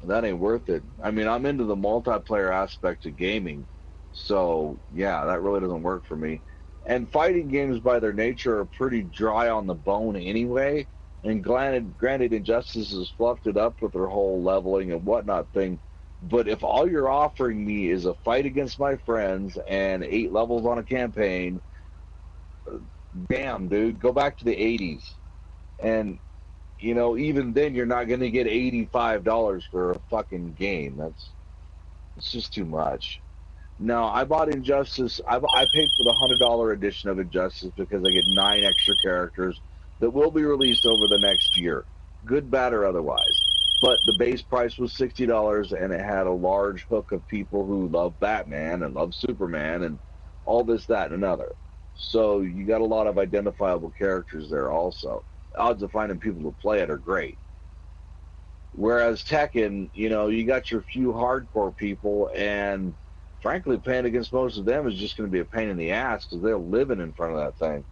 That ain't worth it. I mean, I'm into the multiplayer aspect of gaming, so yeah, that really doesn't work for me. And fighting games, by their nature, are pretty dry on the bone anyway. And granted, Injustice has fluffed it up with their whole leveling and whatnot thing. But if all you're offering me is a fight against my friends and 8 levels on a campaign, damn, dude, go back to the 80s. And you know, even then, you're not going to get $85 for a fucking game. It's just too much. No, I bought Injustice. I paid for the $100 edition of Injustice because I get 9 extra characters that will be released over the next year, good, bad, or otherwise. But the base price was $60, and it had a large hook of people who love Batman and love Superman and all this, that, and another. So you got a lot of identifiable characters there also. Odds of finding people to play it are great. Whereas Tekken, you know, you got your few hardcore people, and frankly, playing against most of them is just going to be a pain in the ass because they're living in front of that thing.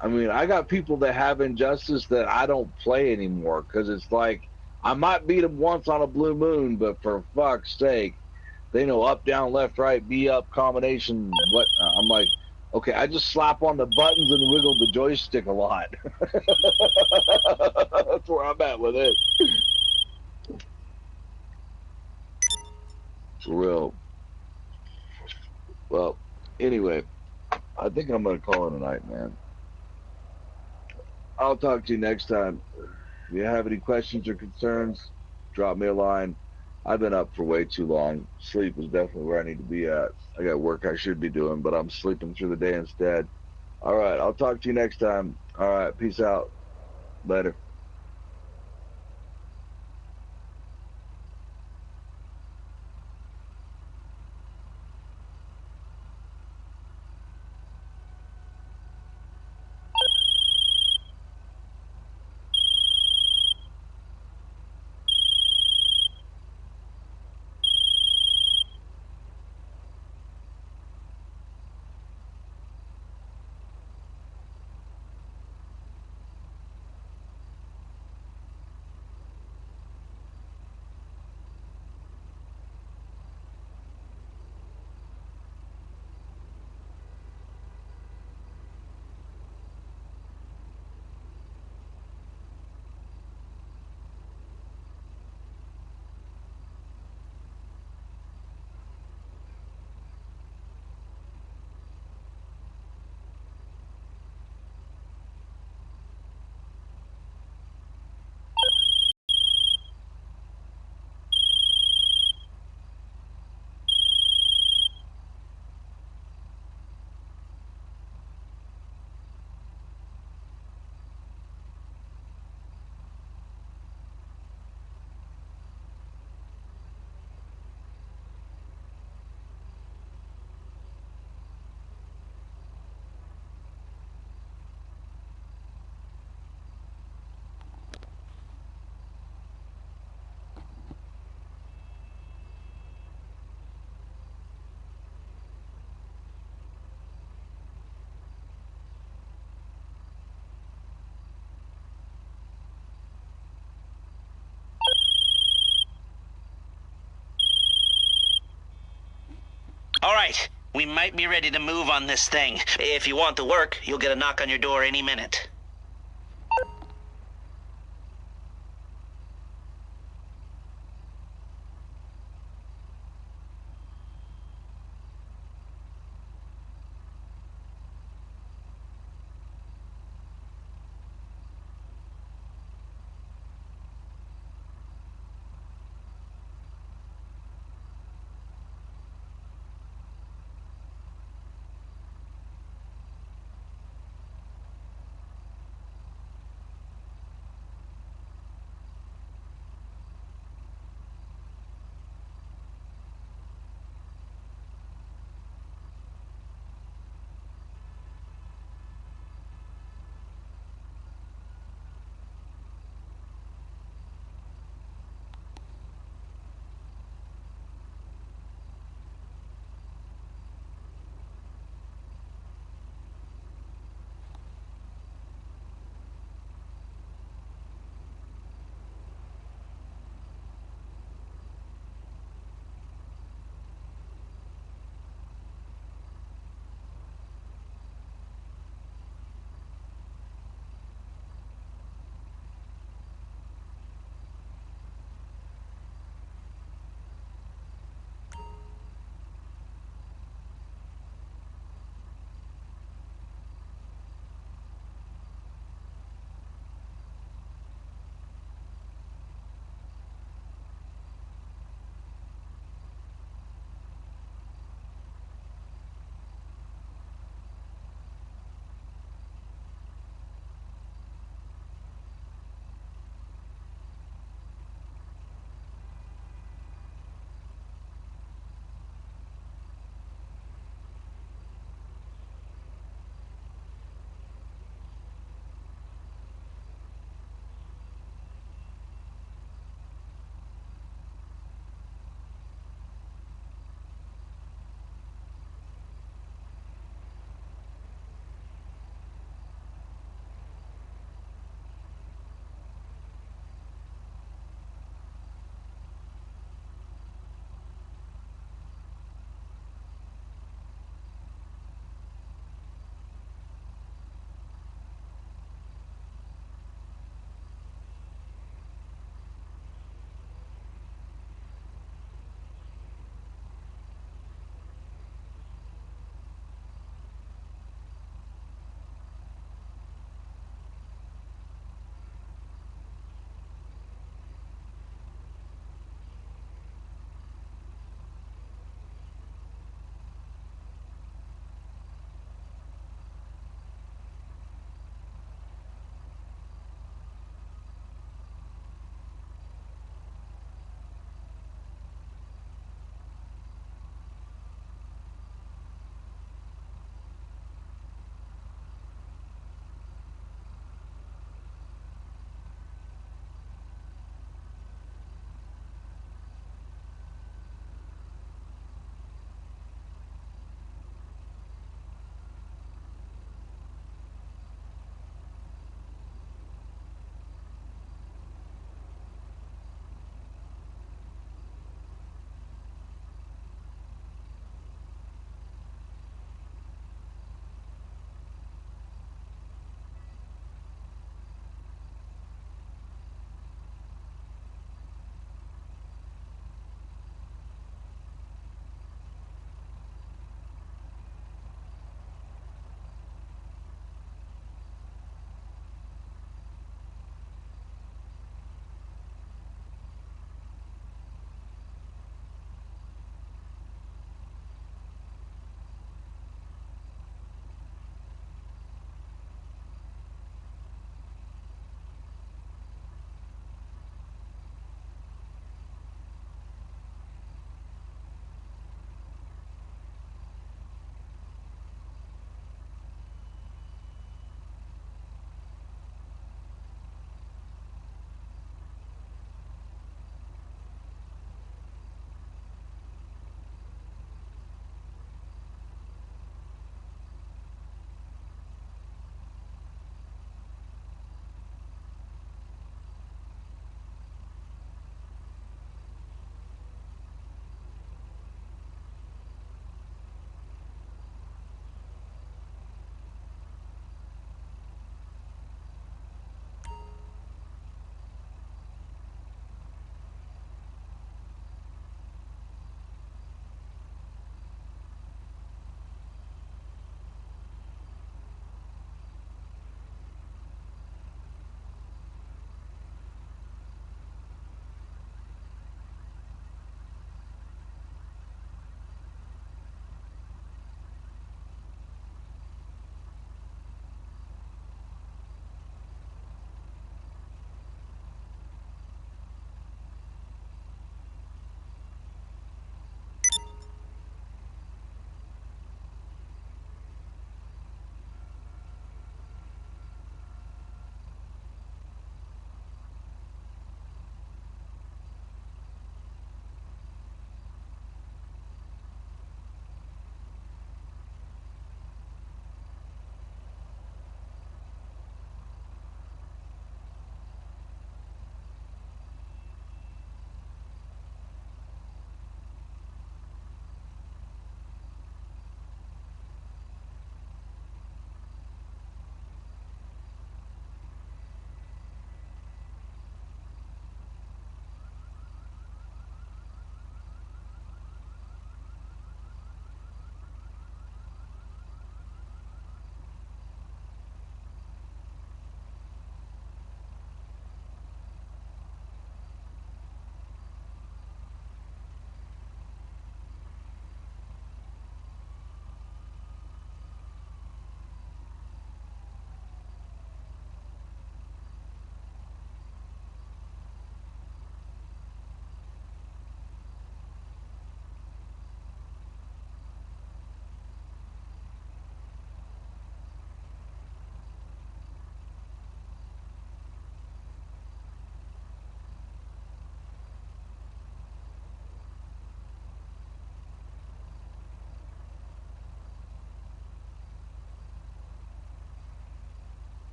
I mean, I got people that have Injustice that I don't play anymore because it's like I might beat them once on a blue moon, but for fuck's sake, they know up, down, left, right, B up combination. What I'm like, okay, I just slap on the buttons and wiggle the joystick a lot. That's where I'm at with it. For real. Well, anyway, I think I'm going to call it a night, man. I'll talk to you next time. If you have any questions or concerns, drop me a line. I've been up for way too long. Sleep is definitely where I need to be at. I got work I should be doing, but I'm sleeping through the day instead. All right, I'll talk to you next time. All right, peace out. Later.
All right, we might be ready to move on this thing. If you want the work, you'll get a knock on your door any minute.